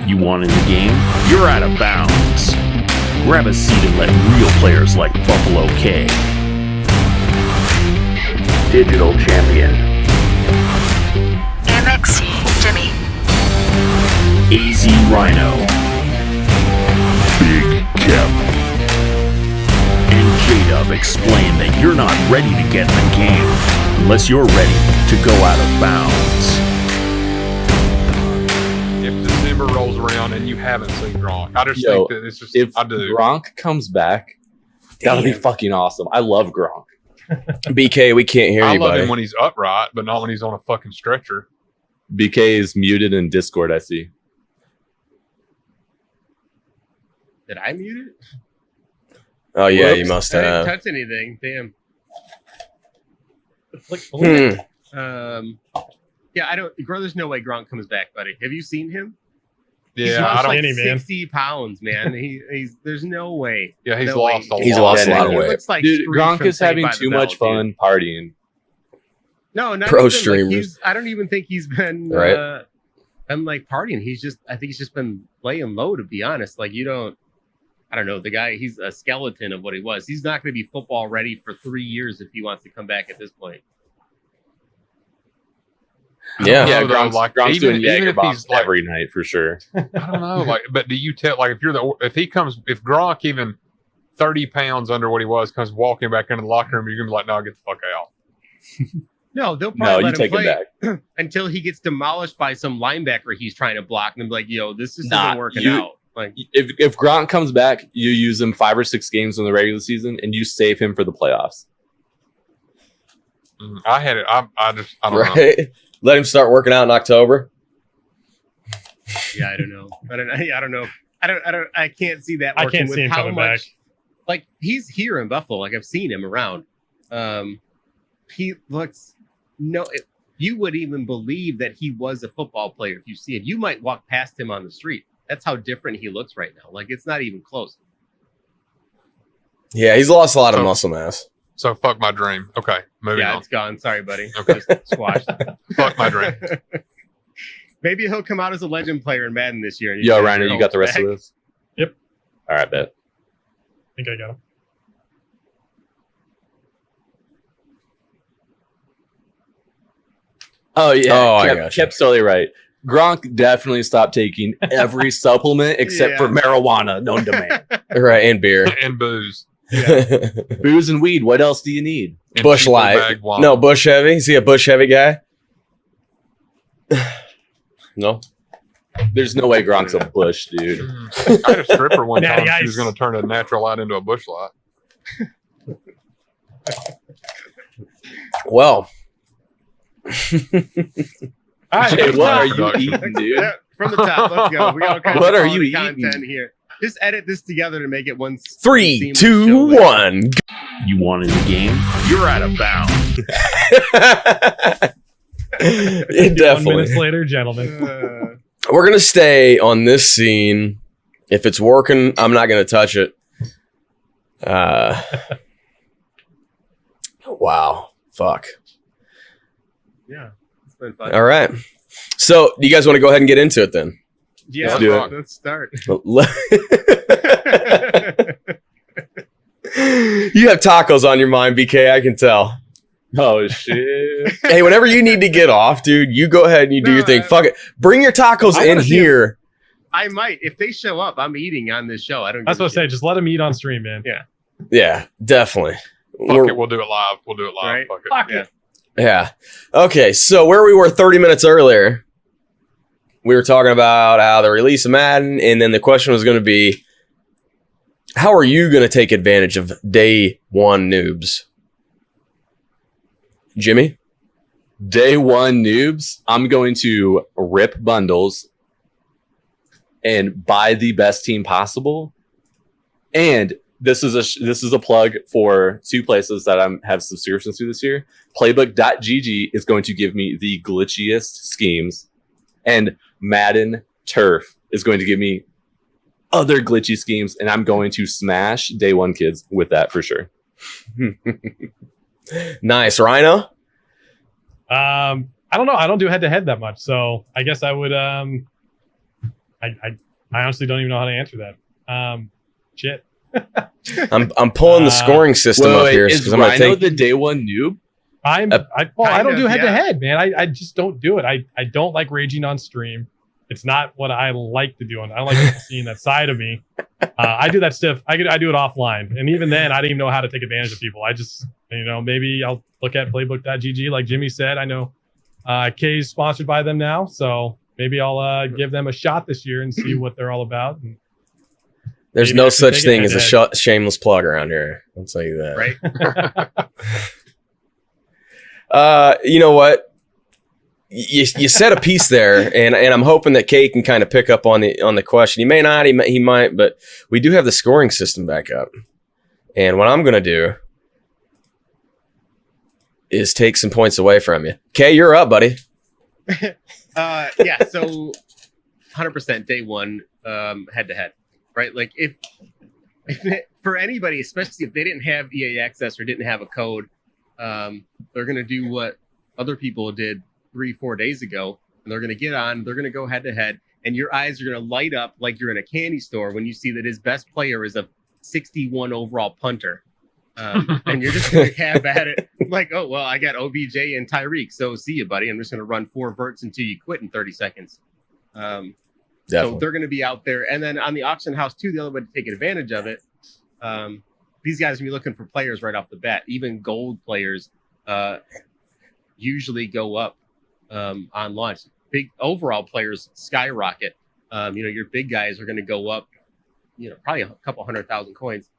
You want in the game? You're out of bounds. Grab a seat and let real players like BuffaloKaay, Digital Champion, MxCJimmy, AZ Rhino, Big Kev, and Jayduhbbin explain that you're not ready to get in the game unless you're ready to go out of bounds. If December rolls around and you haven't seen Gronk, I just think that it's just, if I do. Gronk comes back, that'll be fucking awesome. I love Gronk. BK, we can't hear I you, love buddy. him when he's upright, but not when he's on a fucking stretcher. BK is muted in Discord, I see. Did I mute it? Oh, yeah, Whoops. you must I didn't have. touch anything. Damn. Yeah, I don't. There's no way Gronk comes back, buddy. Have you seen him? He's Yeah, lost I don't. like man. 60 pounds, man. He's there's no way. Yeah, he's No lost way. a He's lot. lost a Yeah, lot of He weight. looks like Dude, Screech Gronk from is Saved having by the too Bell, much dude. fun partying. No, not Pro even, streamers. I don't even think he's been Right. been like partying. I think he's just been laying low, to be honest. Like I don't know. The guy, he's a skeleton of what he was. He's not going to be football ready for 3 years if he wants to come back at this point. Yeah. Yeah, know, though, Gronk's, like, Gronk's even doing Jaeger if he's bombs like, every night for sure. I don't know, like, but do you tell, like, if Gronk even 30 pounds under what he was comes walking back into the locker room, you're gonna be like, no, get the fuck out. No, they'll No, probably you let him take him play back. until he gets demolished by some linebacker he's trying to block, and they'll be like, "Yo, this just Nah, isn't working you- out." Like, If Gronk comes back, you use him 5 or 6 games in the regular season, and you save him for the playoffs. I had it. I don't know. Right? Let him start working out in October. yeah, I don't know. I don't know. I can't see that. I Working can't with see him how coming much, back. Like, he's here in Buffalo. Like, I've seen him around. He looks you would even believe that he was a football player if you see him. You might walk past him on the street. That's how different he looks right now. Like, it's not even close. Yeah, he's lost a lot of So- muscle mass. So fuck my dream. Okay, moving Yeah, on. it's gone. Sorry, buddy. Okay. Just squashed. Fuck my dream. Maybe he'll come out as a legend player in Madden this year. Yo, Reiner, you got the rest of this? Yep. All right, bet. I think I got him. Oh, yeah. Oh, I Kept, gotcha. Kep's totally right. Gronk definitely stopped taking every supplement except for marijuana known to man. Right, and beer. And booze. Booze and weed. What else do you need? And Bush cheaper Light. bag wine. No, Bush Heavy. Is he a Bush Heavy guy? No. There's no way Gronk's a bush, dude. I had a stripper one Natty time. She was Ice. going to turn a natural light into a bush light. Well, All right, Hey, from what are the you top. eating, dude? Yeah, from the top, let's go. We got all kinds What of are quality you content eating? here. Just edit this together to make it one. 3, seamless 2, show. 1. You want in the game? You're out of bounds. Yeah, 1 definitely. minutes later, gentlemen. We're going to stay on this scene. If it's working, I'm not going to touch it. Wow. Fuck. Yeah, it's been fun. All right. So, do you guys want to go ahead and get into it then? Yeah, Let's do it. let's start. You have tacos on your mind, BK. I can tell. Oh, shit. Hey, whenever you need to get off, dude, you go ahead and you do your thing. Fuck it. Bring your tacos I in wanna see here. I might if they show up. I'm eating on this show. I don't. That's give what I a say. shit. Just let him eat on stream, man. Yeah. Yeah, definitely. Fuck it. We'll do it live. We'll do it live. Right. Fuck it. Fuck Yeah. it. Yeah. Okay, so where we were 30 minutes earlier, we were talking about the release of Madden, and then the question was going to be, how are you going to take advantage of day one noobs? Jimmy? Day one noobs, I'm going to rip bundles and buy the best team possible. And this is a plug for 2 places that I have subscriptions to this year. Playbook.gg is going to give me the glitchiest schemes, and Madden Turf is going to give me other glitchy schemes, and I'm going to smash day one kids with that for sure. Nice. Rhino? I don't know. I don't do head to head that much, so I guess I would. I honestly don't even know how to answer that. Shit. I'm pulling the scoring system up here Is because I'm going to Rhino take. the day one noob? I don't Kind do of, head to yeah. head, man. I just don't do it. I don't like raging on stream. It's not what I like to do. I don't like people seeing that side of me. I do that stuff. I do it offline, and even then, I didn't even know how to take advantage of people. I just, maybe I'll look at playbook.gg, like Jimmy said. I know Kay's sponsored by them now, so maybe I'll give them a shot this year and see what they're all about. And There's maybe no I can such take it thing as a head-to-head. shameless plug around here. I'll tell you that. Right? You know what? You said a piece there, and I'm hoping that Kay can kind of pick up on the question. He may not, he might, but we do have the scoring system back up. And what I'm going to do is take some points away from you. Kay, you're up, buddy. Yeah, so 100% day one, head to head, right? Like if for anybody, especially if they didn't have EA access or didn't have a code, they're going to do what other people did 3-4 days ago, and they're going to get on, they're going to go head to head, and your eyes are going to light up like you're in a candy store when you see that his best player is a 61 overall punter. And you're just going to have at it like, oh, well, I got OBJ and Tyreek, so see you, buddy. I'm just going to run 4 verts until you quit in 30 seconds. So they're going to be out there. And then on the auction house, too, the other way to take advantage of it, these guys will be looking for players right off the bat. Even gold players usually go up on launch. Big overall players skyrocket. Your big guys are going to go up, probably a couple 100,000 coins.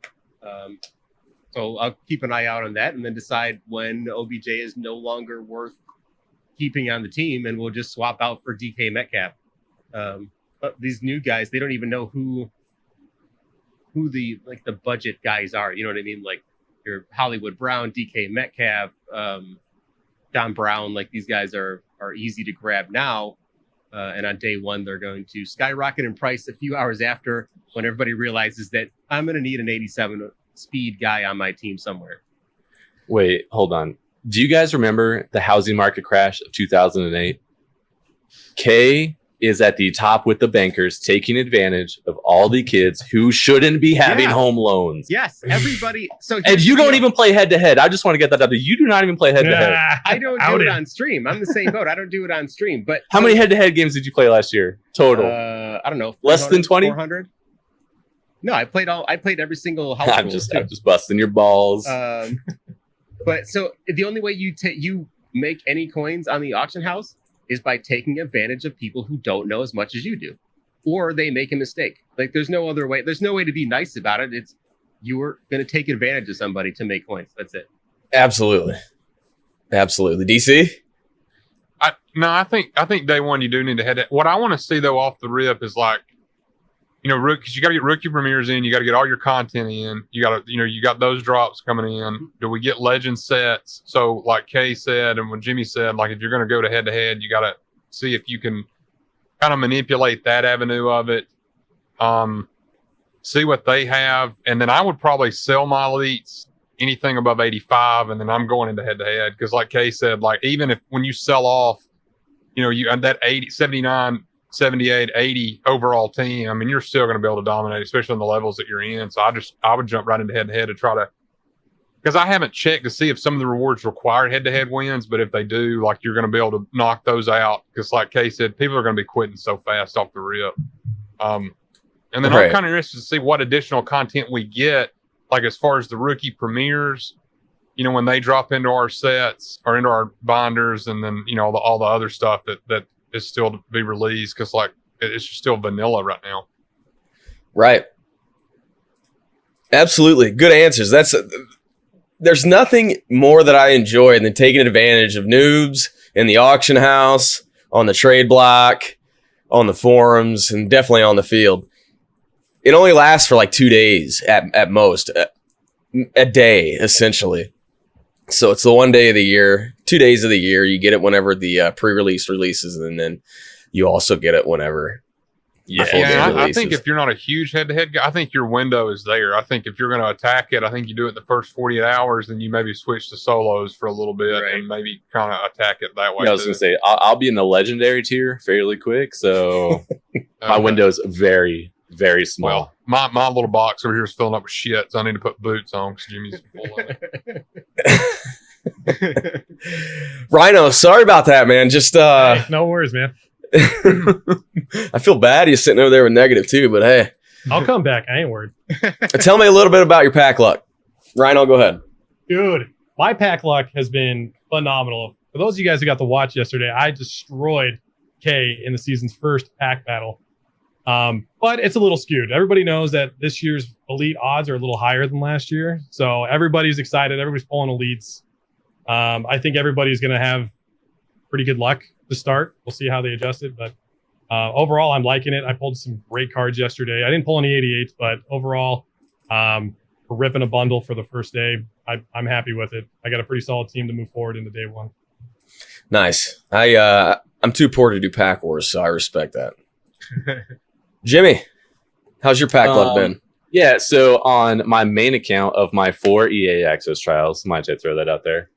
So I'll keep an eye out on that and then decide when OBJ is no longer worth keeping on the team, and we'll just swap out for DK Metcalf. But these new guys, they don't even know who the budget guys are. You know what I mean? Like your Hollywood Brown, DK Metcalf, Don Brown. Like these guys are easy to grab now. And on day one, they're going to skyrocket in price a few hours after, when everybody realizes that I'm going to need an 87 speed guy on my team somewhere. Wait, hold on. Do you guys remember the housing market crash of 2008? Kay is at the top with the bankers, taking advantage of all the kids who shouldn't be having home loans. Yes, everybody. So And you don't even play head to head. I just want to get that up. You do not even play head to head. I don't do it on stream. I'm the same boat. I don't do it on stream. But How many head to head games did you play last year total? I don't know. Less than 20? 400? No, I played every single house. I'm just busting your balls. But so the only way you make any coins on the auction house is by taking advantage of people who don't know as much as you do, or they make a mistake. Like there's no other way. There's no way to be nice about it. It's you're going to take advantage of somebody to make coins. That's it. Absolutely. DC? I think day one you do need to head. What I want to see though off the rip is like, because you got to get rookie premieres in, you got to get all your content in, you got to, you got those drops coming in. Do we get legend sets? So like Kay said, and when Jimmy said, like if you're going to go to head to head, you got to see if you can kind of manipulate that avenue of it. See what they have, and then I would probably sell my elites anything above 85, and then I'm going into head to head because like Kay said, like even if when you sell off, you that 80, 79. 78, 80 overall team, I mean, you're still going to be able to dominate, especially in the levels that you're in. So I would jump right into head to head to try to, because I haven't checked to see if some of the rewards require head to head wins, but if they do, like you're going to be able to knock those out. Because like Kay said, people are going to be quitting so fast off the rip. And then I'm kind of interested to see what additional content we get, like as far as the rookie premieres, when they drop into our sets or into our binders, and then, all the other stuff that is still to be released, because like it's still vanilla right now. Right. Absolutely. Good answers. There's nothing more that I enjoy than taking advantage of noobs in the auction house, on the trade block, on the forums, and definitely on the field. It only lasts for like 2 days at most, a day, essentially. So it's the 1 day of the year, 2 days of the year. You get it whenever the pre-release releases, and then you also get it whenever Yeah, I think if you're not a huge head-to-head guy, I think your window is there. I think if you're going to attack it, I think you do it the first 48 hours, then you maybe switch to solos for a little bit and maybe kind of attack it that way. Yeah, I was going to say, I'll be in the legendary tier fairly quick, so my window is very, very small. Well, my little box over here is filling up with shit, so I need to put boots on because Jimmy's full of it. Rhino, sorry about that, man. Just Hey, no worries, man. I feel bad he's sitting over there with negative too, but hey. I'll come back. I ain't worried. Tell me a little bit about your pack luck. Rhino, go ahead. Dude, my pack luck has been phenomenal. For those of you guys who got to watch yesterday, I destroyed Kay in the season's first pack battle. But it's a little skewed. Everybody knows that this year's elite odds are a little higher than last year. So everybody's excited. Everybody's pulling elites. I think everybody's going to have pretty good luck to start. We'll see how they adjust it. But overall, I'm liking it. I pulled some great cards yesterday. I didn't pull any 88s, but overall, we're ripping a bundle for the first day. I'm happy with it. I got a pretty solid team to move forward into day one. Nice. I'm too poor to do pack wars, so I respect that. Jimmy, how's your pack luck been? Yeah, so on my main account of my 4 EA Access trials, might I throw that out there?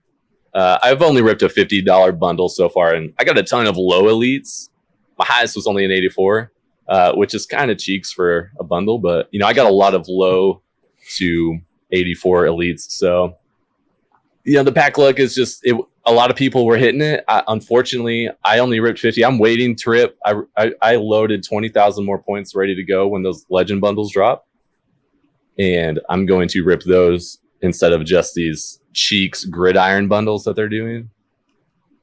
I've only ripped a $50 bundle so far, and I got a ton of low elites. My highest was only an 84, which is kind of cheeks for a bundle, but I got a lot of low to 84 elites. So, the pack luck is just a lot of people were hitting it. Unfortunately, I only ripped 50. I'm waiting to rip. I loaded 20,000 more points ready to go when those legend bundles drop, and I'm going to rip those instead of just these cheeks gridiron bundles that they're doing.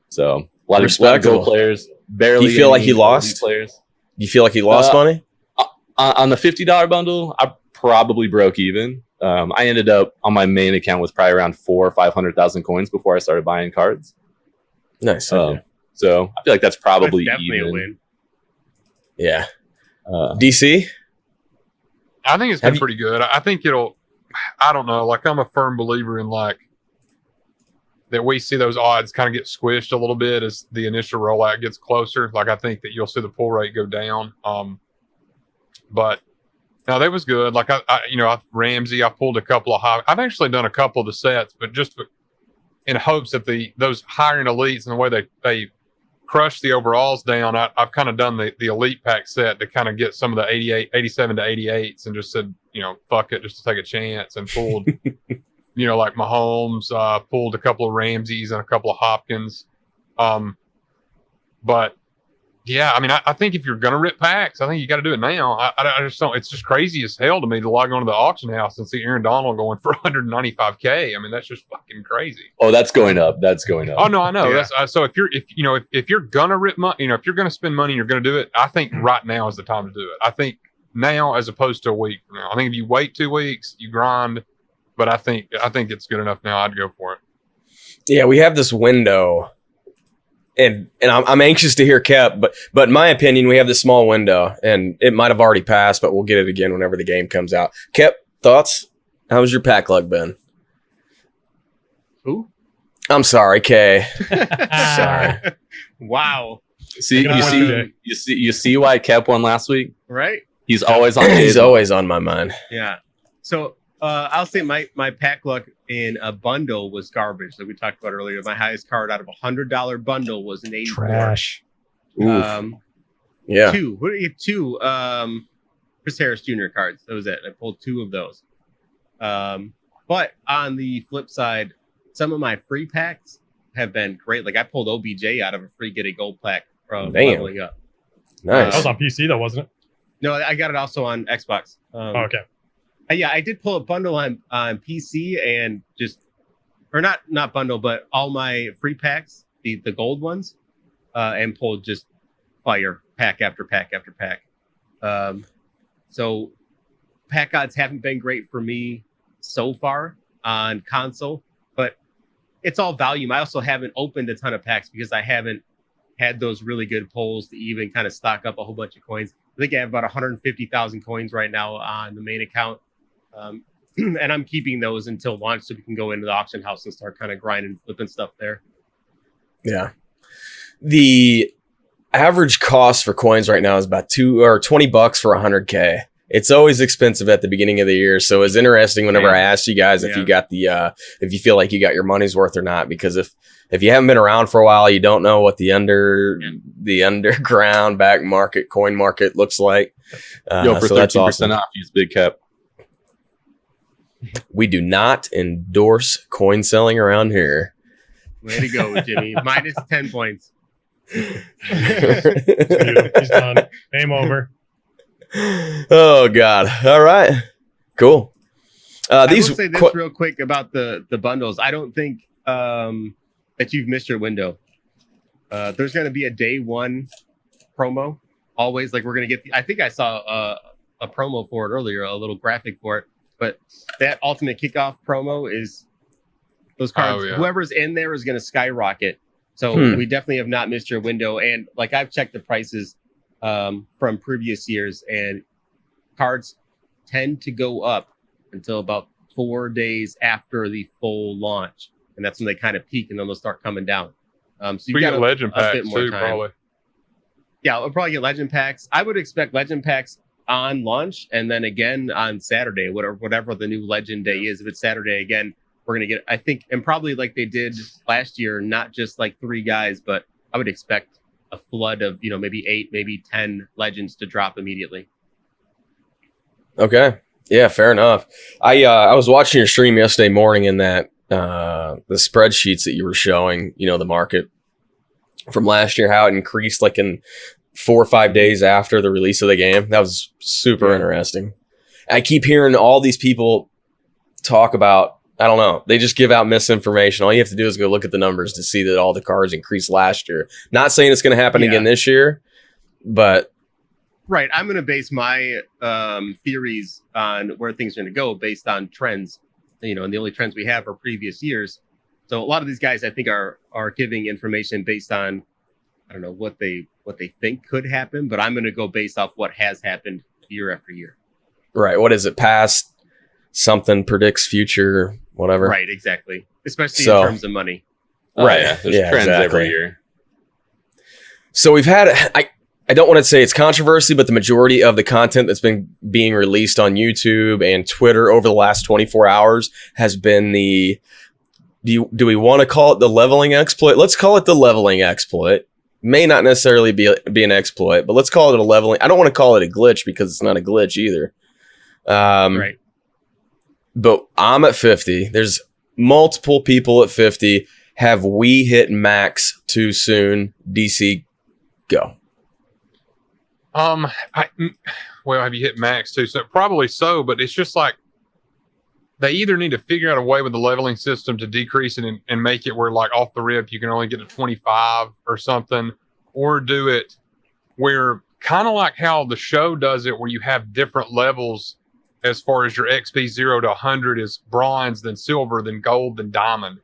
So a lot of gold players. Barely. Do you feel like he lost? Players. Do you feel like he lost money? On the $50 bundle, I probably broke even. I ended up on my main account with probably around 400,000 or 500,000 coins before I started buying cards. Nice. So I feel like that's probably definitely even. a win. Yeah. DC? I think it's been pretty good. I think I don't know. Like, I'm a firm believer in that we see those odds kind of get squished a little bit as the initial rollout gets closer. Like, I think that you'll see the pull rate go down. But no, that was good. Like, Ramsey, I pulled a couple of high. I've actually done a couple of the sets, but just in hopes that those higher end elites and the way they crush the overalls down, I've kind of done the elite pack set to kind of get some of the 87 to 88s and just said, fuck it, just to take a chance, and pulled, like Mahomes, pulled a couple of Ramseys and a couple of Hopkins. But yeah, I mean, I think if you're going to rip packs, I think you got to do it now. I just don't, it's just crazy as hell to me to log on to the auction house and see Aaron Donald going for 195K. I mean, that's just fucking crazy. Oh, that's going up. That's going up. Oh no, I know. Yeah. That's so if you're going to rip money, if you're going to spend money and you're going to do it, I think right now is the time to do it. I think now as opposed to a week from now. I think if you wait 2 weeks, you grind, but I think it's good enough now. I'd go for it. Yeah, we have this window. And I'm anxious to hear Kep, but in my opinion, we have this small window, and it might have already passed, but we'll get it again whenever the game comes out. Kep, thoughts? How's your pack luck been? Who? I'm sorry, Kay. Sorry. Wow. You see why Kep won last week? Right? He's always on. He's always on my mind. Yeah. So I'll say my pack luck in a bundle was garbage, like we talked about earlier. My highest card out of $100 bundle was an 84. Trash. Yeah. Two Chris Harris Jr. cards. That was it. I pulled 2 of those. But on the flip side, some of my free packs have been great. Like, I pulled OBJ out of a free get a gold pack from leveling up. Nice. That was on PC though, wasn't it? No, I got it also on Xbox. Okay. Yeah, I did pull a bundle on PC and not bundle, but all my free packs, the gold ones, and pulled just fire pack after pack after pack. So pack odds haven't been great for me so far on console, but it's all volume. I also haven't opened a ton of packs because I haven't had those really good pulls to even kind of stock up a whole bunch of coins. I think I have about 150,000 coins right now on the main account. And I'm keeping those until launch so we can go into the auction house and start kind of grinding, flipping stuff there. Yeah. average cost for coins right now is about $20 for 100K. It's always expensive at the beginning of the year, so it's interesting whenever I ask you guys if you got if you feel like you got your money's worth or not. Because if you haven't been around for a while, you don't know what the underground back market coin market looks like. For so that's 13% awesome. off, use Big Cap. We do not endorse coin selling around here. Way to go, Jimmy. Minus 10 points. He's done. Game over. Oh God! All right, cool. I will say this real quick about the bundles. I don't think that you've missed your window. There's going to be a day one promo. Always, like we're going to get. I think I saw a promo for it earlier, a little graphic for it. But that ultimate kickoff promo is those cards. Whoever's in there is going to skyrocket. So we definitely have not missed your window. And like I've checked the prices from previous years, and cards tend to go up until about 4 days after the full launch, and that's when they kind of peak, and then they'll start coming down. So you got legend a bit packs more too, time. probably. Yeah, we'll probably get legend packs. I would expect legend packs on launch, and then again on Saturday, whatever the new legend day is. If it's Saturday again, we're gonna get, I think, and probably like they did last year, not just like 3 guys, but I would expect a flood of, maybe 8, maybe 10 legends to drop immediately. Okay. Yeah, fair enough. I was watching your stream yesterday morning, and that the spreadsheets that you were showing, the market from last year, how it increased like in 4 or 5 days after the release of the game. That was super interesting. I keep hearing all these people talk about, I don't know, they just give out misinformation. All you have to do is go look at the numbers to see that all the cards increased last year. Not saying it's going to happen again this year, but right. I'm going to base my theories on where things are going to go based on trends, and the only trends we have are previous years. So a lot of these guys, I think, are giving information based on, I don't know, what they think could happen, but I'm going to go based off what has happened year after year. Right. What is it? Past something predicts future, whatever. Right. Exactly. Especially in terms of money. Right. There's trends every year. So we've had, I don't want to say it's controversy, but the majority of the content that's been being released on YouTube and Twitter over the last 24 hours has been do we want to call it the leveling exploit? Let's call it the leveling exploit. May not necessarily be an exploit, but let's call it a leveling. I don't want to call it a glitch because it's not a glitch either. Right. But I'm at 50. There's multiple people at 50. Have we hit max too soon? DC, go. Have you hit max too? So probably so, but it's just like they either need to figure out a way with the leveling system to decrease it and make it where like off the rip you can only get to 25 or something, or do it where kind of like how the show does it, where you have different levels as far as your XP 0 to 100 is bronze, then silver, then gold, then diamond.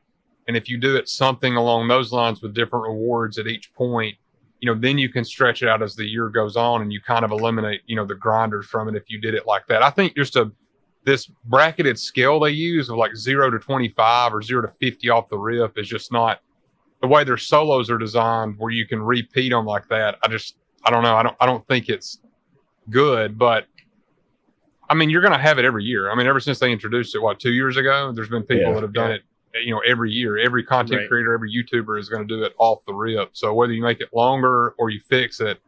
And if you do it something along those lines with different rewards at each point, then you can stretch it out as the year goes on, and you kind of eliminate, the grinders from it if you did it like that. I think just this bracketed scale they use of like 0 to 25 or 0 to 50 off the rip is just not the way their solos are designed, where you can repeat them like that. I don't know. I don't think it's good, but I mean, you're going to have it every year. I mean, ever since they introduced it, 2 years ago, there's been people that have done it, every year. Every content creator, every YouTuber is going to do it off the rip. So whether you make it longer or you fix it,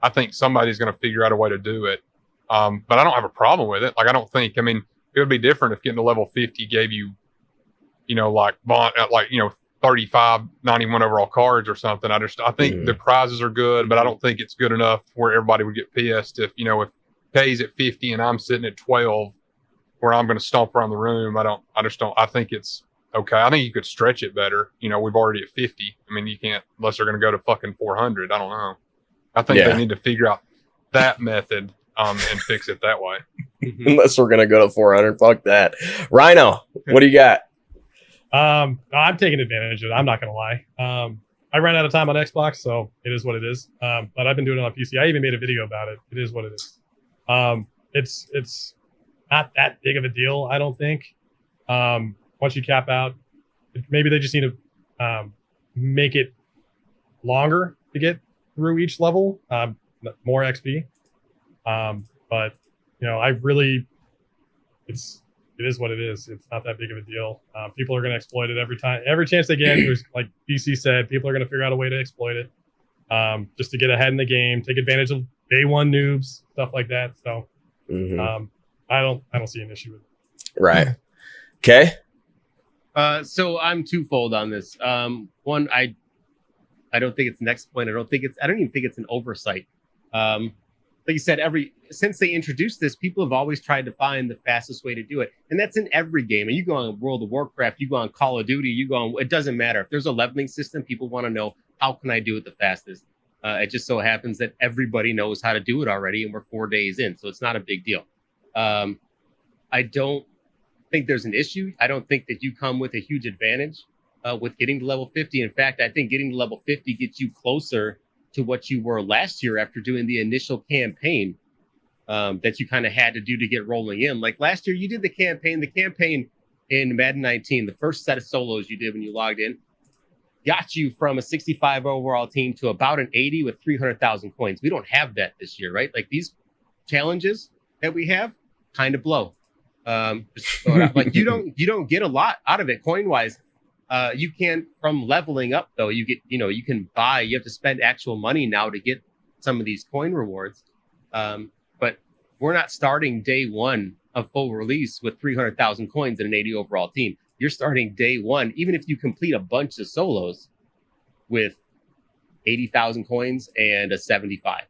I think somebody's going to figure out a way to do it. But I don't have a problem with it. Like, I don't think, it would be different if getting to level 50 gave you, 35 91 overall cards or something. I think the prizes are good, but I don't think it's good enough where everybody would get pissed if Kay's at 50 and I'm sitting at 12, where I'm going to stomp around the room. I think it's okay. I think you could stretch it better. We've already at 50. You can't, unless they're going to go to fucking 400. I don't know. I think they need to figure out that method and fix it that way. Unless we're going to go to 400. Fuck that. Rhino, what do you got? I'm taking advantage of it. I'm not going to lie. I ran out of time on Xbox, so it is what it is. But I've been doing it on PC. I even made a video about it. It is what it is. It's not that big of a deal, I don't think. Once you cap out, maybe they just need to make it longer to get through each level, more XP. But I really, it is what it is. It's not that big of a deal. People are going to exploit it every chance they get. There's, like BC said, people are going to figure out a way to exploit it, just to get ahead in the game, take advantage of day one noobs, stuff like that. So, I don't see an issue with it. Right. Okay. So I'm twofold on this. One, I don't think it's an exploit. I don't even think it's an oversight. Like you said, since they introduced this, people have always tried to find the fastest way to do it. And that's in every game. And you go on World of Warcraft, you go on Call of Duty, it doesn't matter. If there's a leveling system, people want to know, how can I do it the fastest? It just so happens that everybody knows how to do it already, and we're 4 days in, so it's not a big deal. I don't think there's an issue. I don't think that you come with a huge advantage with getting to level 50. In fact, I think getting to level 50 gets you closer to what you were last year after doing the initial campaign that you kind of had to do to get rolling in. Like last year, you did the campaign in Madden 19, the first set of solos you did when you logged in, got you from a 65 overall team to about an 80 with 300,000 coins. We don't have that this year, right? Like these challenges that we have kind of blow. Like you don't get a lot out of it coin wise. You can from leveling up though. You get you can buy. You have to spend actual money now to get some of these coin rewards. But we're not starting day one of full release with 300,000 coins and an 80 overall team. You're starting day one, even if you complete a bunch of solos with 80,000 coins and a 75.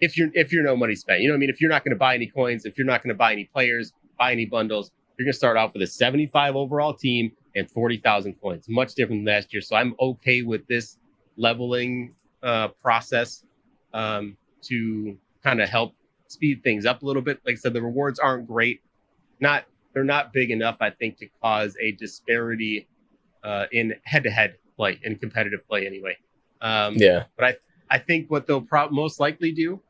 If you're no money spent, if you're not going to buy any coins, if you're not going to buy any players, buy any bundles, you're going to start off with a 75 overall team and 40,000 coins, much different than last year. So I'm okay with this leveling process to kind of help speed things up a little bit. Like I said, the rewards aren't great. They're not big enough, I think, to cause a disparity in head-to-head play, in competitive play anyway. But I think what they'll most likely do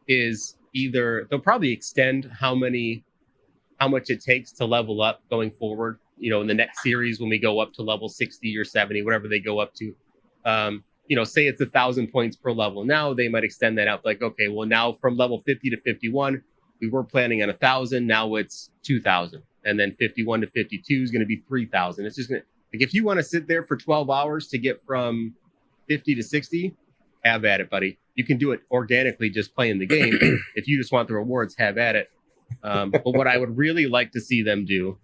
is either they'll probably extend how much it takes to level up going forward, in the next series when we go up to level 60 or 70, whatever they go up to. Say it's 1,000 points per level. Now they might extend that out. Like, okay, well now from level 50 to 51, we were planning on 1,000. Now it's 2,000. And then 51 to 52 is going to be 3,000. It's just like, if you want to sit there for 12 hours to get from 50 to 60, have at it, buddy. You can do it organically just playing the game. If you just want the rewards, have at it. But what I would really like to see them do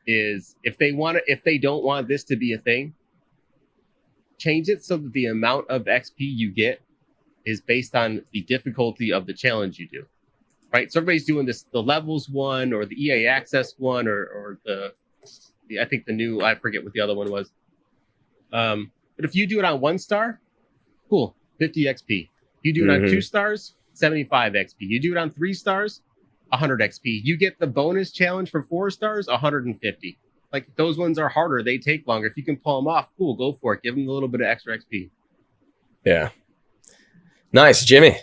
is if they don't want this to be a thing, change it so that the amount of XP you get is based on the difficulty of the challenge you do. Right? So everybody's doing this, the levels one or the EA access one or the I think the new, I forget what the other one was. But if you do it on 1 star, cool, 50 XP. You do it on 2 stars, 75 XP. You do it on 3 stars, 100 XP. You get the bonus challenge for 4 stars, 150. Like those ones are harder. They take longer. If you can pull them off, cool, go for it. Give them a little bit of extra XP. Yeah. Nice. Jimmy.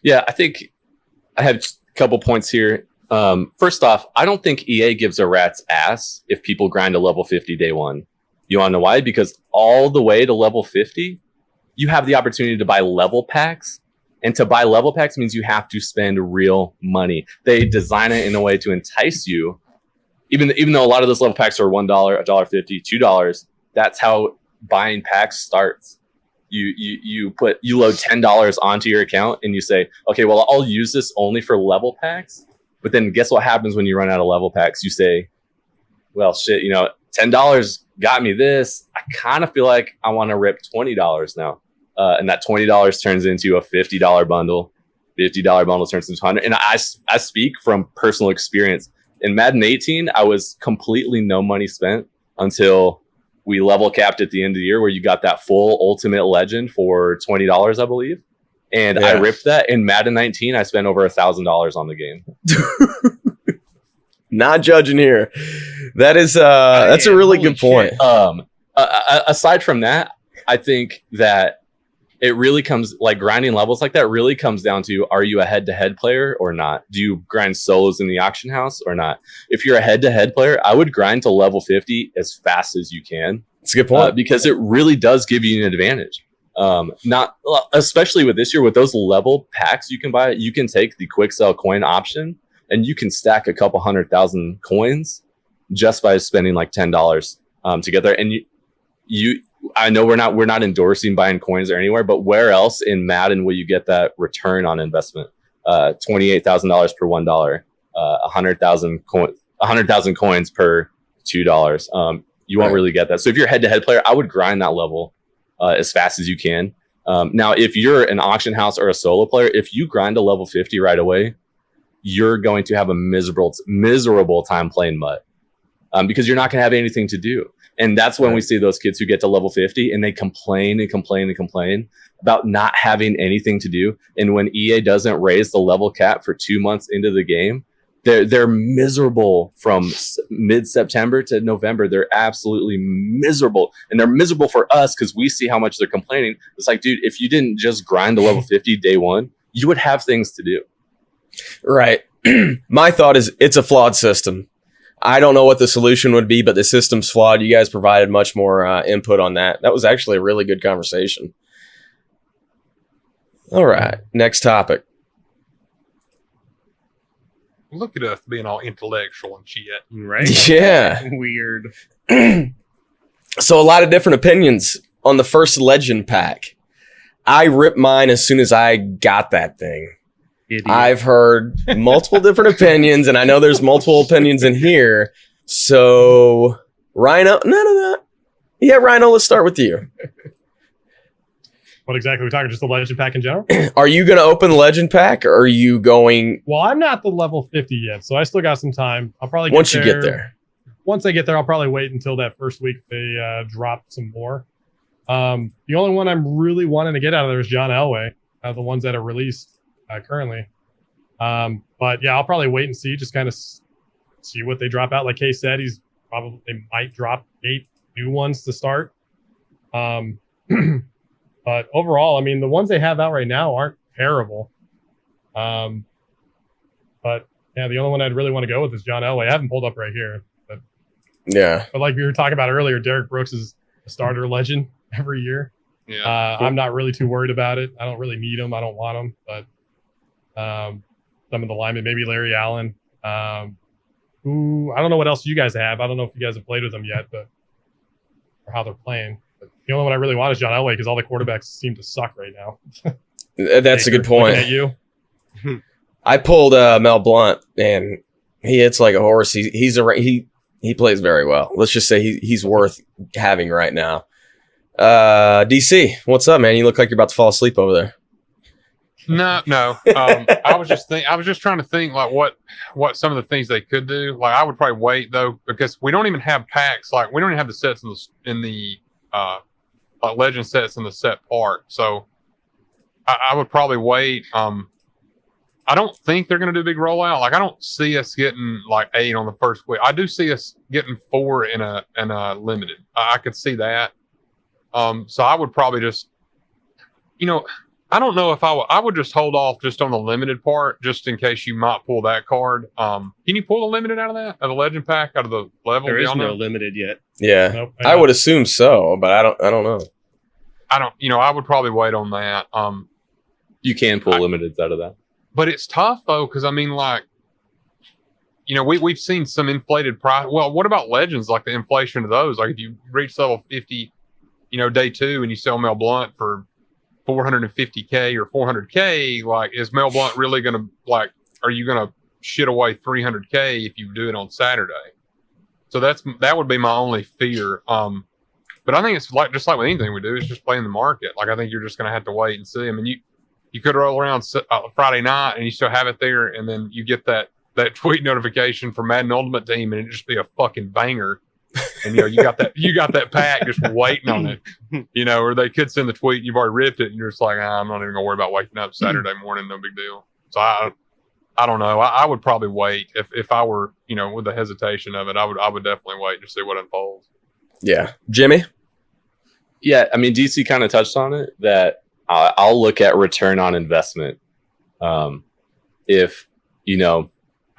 Yeah, I think I have a couple points here. First off, I don't think EA gives a rat's ass if people grind to level 50 day one. You want to know why? Because all the way to level 50, you have the opportunity to buy level packs. And to buy level packs means you have to spend real money. They design it in a way to entice you. Even though a lot of those level packs are $1, $1.50, $2, that's how buying packs starts. You load $10 onto your account and you say, okay, well, I'll use this only for level packs. But then guess what happens when you run out of level packs? You say, well, shit, $10 got me this. I kind of feel like I want to rip $20 now. And that $20 turns into a $50 bundle. $50 bundle turns into $100. And I speak from personal experience. In Madden 18, I was completely no money spent until we level capped at the end of the year where you got that full Ultimate Legend for $20, I believe. And I ripped that. In Madden 19, I spent over $1,000 on the game. Not judging here. That is that's a really good point. Aside from that, I think that it really comes, like grinding levels like that really comes down to, are you a head-to-head player or not? Do you grind solos in the auction house or not? If you're a head-to-head player, I would grind to level 50 as fast as you can. That's a good point. Because it really does give you an advantage. Not especially with this year with those level packs you can buy. You can take the quick sell coin option and you can stack a couple 100,000 coins just by spending like $10 to get there. And I know we're not endorsing buying coins or anywhere, but where else in Madden will you get that return on investment? $28,000 per $1, 100,000 coins per $2. You won't really get that. So if you're a head-to-head player, I would grind that level as fast as you can. Now, if you're an auction house or a solo player, if you grind a level 50 right away, you're going to have a miserable time playing MUT because you're not going to have anything to do. And that's when we see those kids who get to level 50 and they complain about not having anything to do. And when EA doesn't raise the level cap for 2 months into the game, they're miserable from mid-September to November. They're absolutely miserable. And they're miserable for us because we see how much they're complaining. It's like, dude, if you didn't just grind to level 50 day one, you would have things to do. Right. My thought is it's a flawed system. I don't know what the solution would be, but the system's flawed. You guys provided much more input on that. That was actually a really good conversation. All right. Next topic. Look at us being all intellectual and shit. Right? Yeah. Weird. So a lot of different opinions on the first Legend pack. I ripped mine as soon as I got that thing. Idiot. I've heard multiple different opinions, and I know there's multiple opinions in here. So, Rhino, no. Yeah, Rhino, let's start with you. What exactly are we talking? Just the Legend pack in general? Are you going to open the Legend pack, or are you going... Well, I'm not the level 50 yet, so I still got some time. I'll probably Once you get there. Once I get there, I'll probably wait until that first week they drop some more. The only one I'm really wanting to get out of there is John Elway, the ones that are released currently. But yeah, I'll probably wait and see, just kind of see what they drop out. Like Kay said, they might drop 8 new ones to start. But overall, I mean, the ones they have out right now aren't terrible. But yeah, the only one I'd really want to go with is John Elway. I haven't pulled up right here, but Yeah. But like we were talking about earlier, Derek Brooks is a starter legend every year. Yeah. I'm not really too worried about it. I don't really need him. I don't want him, but some of the linemen, maybe Larry Allen. Who I don't know what else you guys have. I don't know if you guys have played with them yet, but or how they're playing. But the only one I really want is John Elway because all the quarterbacks seem to suck right now. That's a good point. Looking at you. I pulled Mel Blount, and he hits like a horse. He plays very well. Let's just say he's worth having right now. DC, what's up, man? You look like you're about to fall asleep over there. No. I was just trying to think like what some of the things they could do. Like I would probably wait though because we don't even have packs. Like we don't even have the sets in the like legend sets in the set part. So I would probably wait. I don't think they're going to do a big rollout. Like I don't see us getting like 8 on the first week. I do see us getting 4 in a limited. I could see that. So I would probably just, I don't know if I would just hold off just on the limited part, just in case you might pull that card. Can you pull the limited out of that? Out of the legend pack? Out of the level? There is no limited yet. Yeah. Nope, I would assume so, but I don't know. I would probably wait on that. You can pull limiteds out of that. But it's tough though, because I mean, like, we've seen some inflated price. Well, what about legends? Like the inflation of those? Like if you reach level 50, day 2, and you sell Mel Blount for $450K or $400K, like is Mel Blount really gonna are you gonna shit away $300K if you do it on Saturday? So that would be my only fear. But I think it's just like with anything we do, it's just playing the market. Like I think you're just gonna have to wait and see. I mean, you could roll around Friday night and you still have it there, and then you get that tweet notification from Madden Ultimate Team, and it just be a fucking banger. And you got that pack just waiting on it, or they could send the tweet and you've already ripped it and you're just like, I'm not even gonna worry about waking up Saturday morning, no big deal. So I don't know. I would probably wait if I were, with the hesitation of it, I would definitely wait to see what unfolds. Yeah. Jimmy? Yeah, I mean DC kind of touched on it that I'll look at return on investment. If I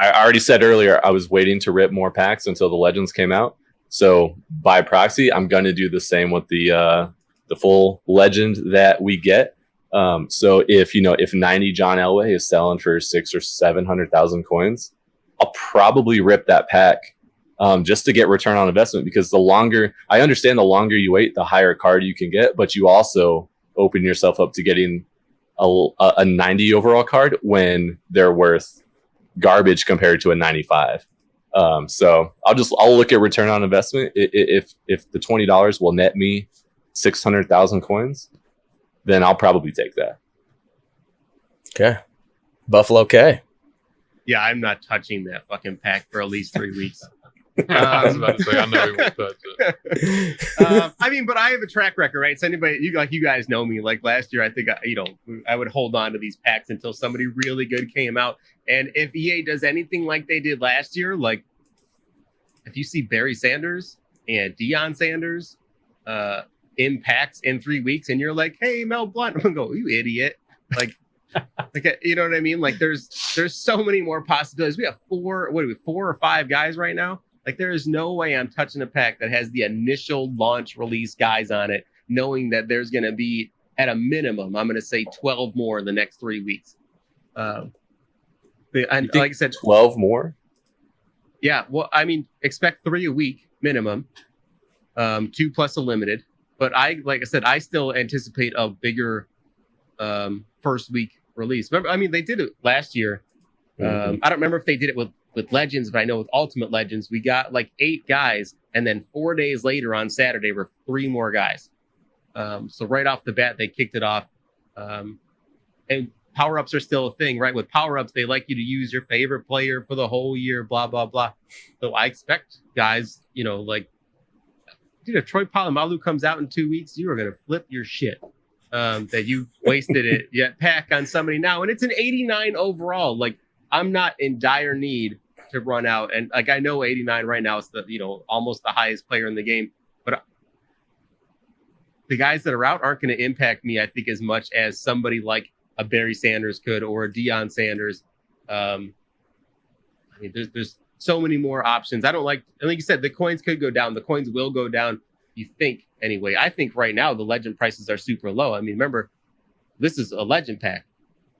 already said earlier I was waiting to rip more packs until the legends came out. So by proxy, I'm going to do the same with the the full legend that we get. So if 90 John Elway is selling for 600,000 or 700,000 coins, I'll probably rip that pack just to get return on investment, because I understand the longer you wait, the higher card you can get, but you also open yourself up to getting a 90 overall card when they're worth garbage compared to a 95. So I'll look at return on investment. If the $20 will net me 600,000 coins, then I'll probably take that. Okay. BuffaloKaay. Yeah, I'm not touching that fucking pack for at least 3 weeks. I was about to say, I know he won't touch it. I mean, but I have a track record, right? So anybody, you guys know me. Like last year, I think I would hold on to these packs until somebody really good came out. And if EA does anything like they did last year, like if you see Barry Sanders and Deion Sanders in packs in 3 weeks, and you're like, hey, Mel Blount, I'm gonna go, you idiot. Like, you know what I mean? Like there's so many more possibilities. We have 4 or 5 guys right now. Like there is no way I'm touching a pack that has the initial launch release guys on it, knowing that there's going to be at a minimum, I'm going to say 12 more in the next 3 weeks. And like I said, 12 more? Yeah. Well, I mean, expect 3 a week minimum, 2 plus a limited. But like I said, I still anticipate a bigger first week release. Remember, I mean, they did it last year. I don't remember if they did it with Legends, but I know with Ultimate Legends, we got like 8 guys, and then 4 days later on Saturday were 3 more guys. So right off the bat, they kicked it off. And power-ups are still a thing, right? With power-ups, they like you to use your favorite player for the whole year, blah, blah, blah. So I expect guys, like, dude, if Troy Polamalu comes out in 2 weeks, you are going to flip your shit. That you wasted it pack on somebody now. And it's an 89 overall. Like, I'm not in dire need to run out. And like, I know 89 right now is almost the highest player in the game, but the guys that are out aren't going to impact me, I think, as much as somebody like a Barry Sanders could, or a Deion Sanders. I mean, there's so many more options. I don't like you said, the coins could go down. The coins will go down. You think anyway. I think right now the legend prices are super low. I mean, remember, this is a legend pack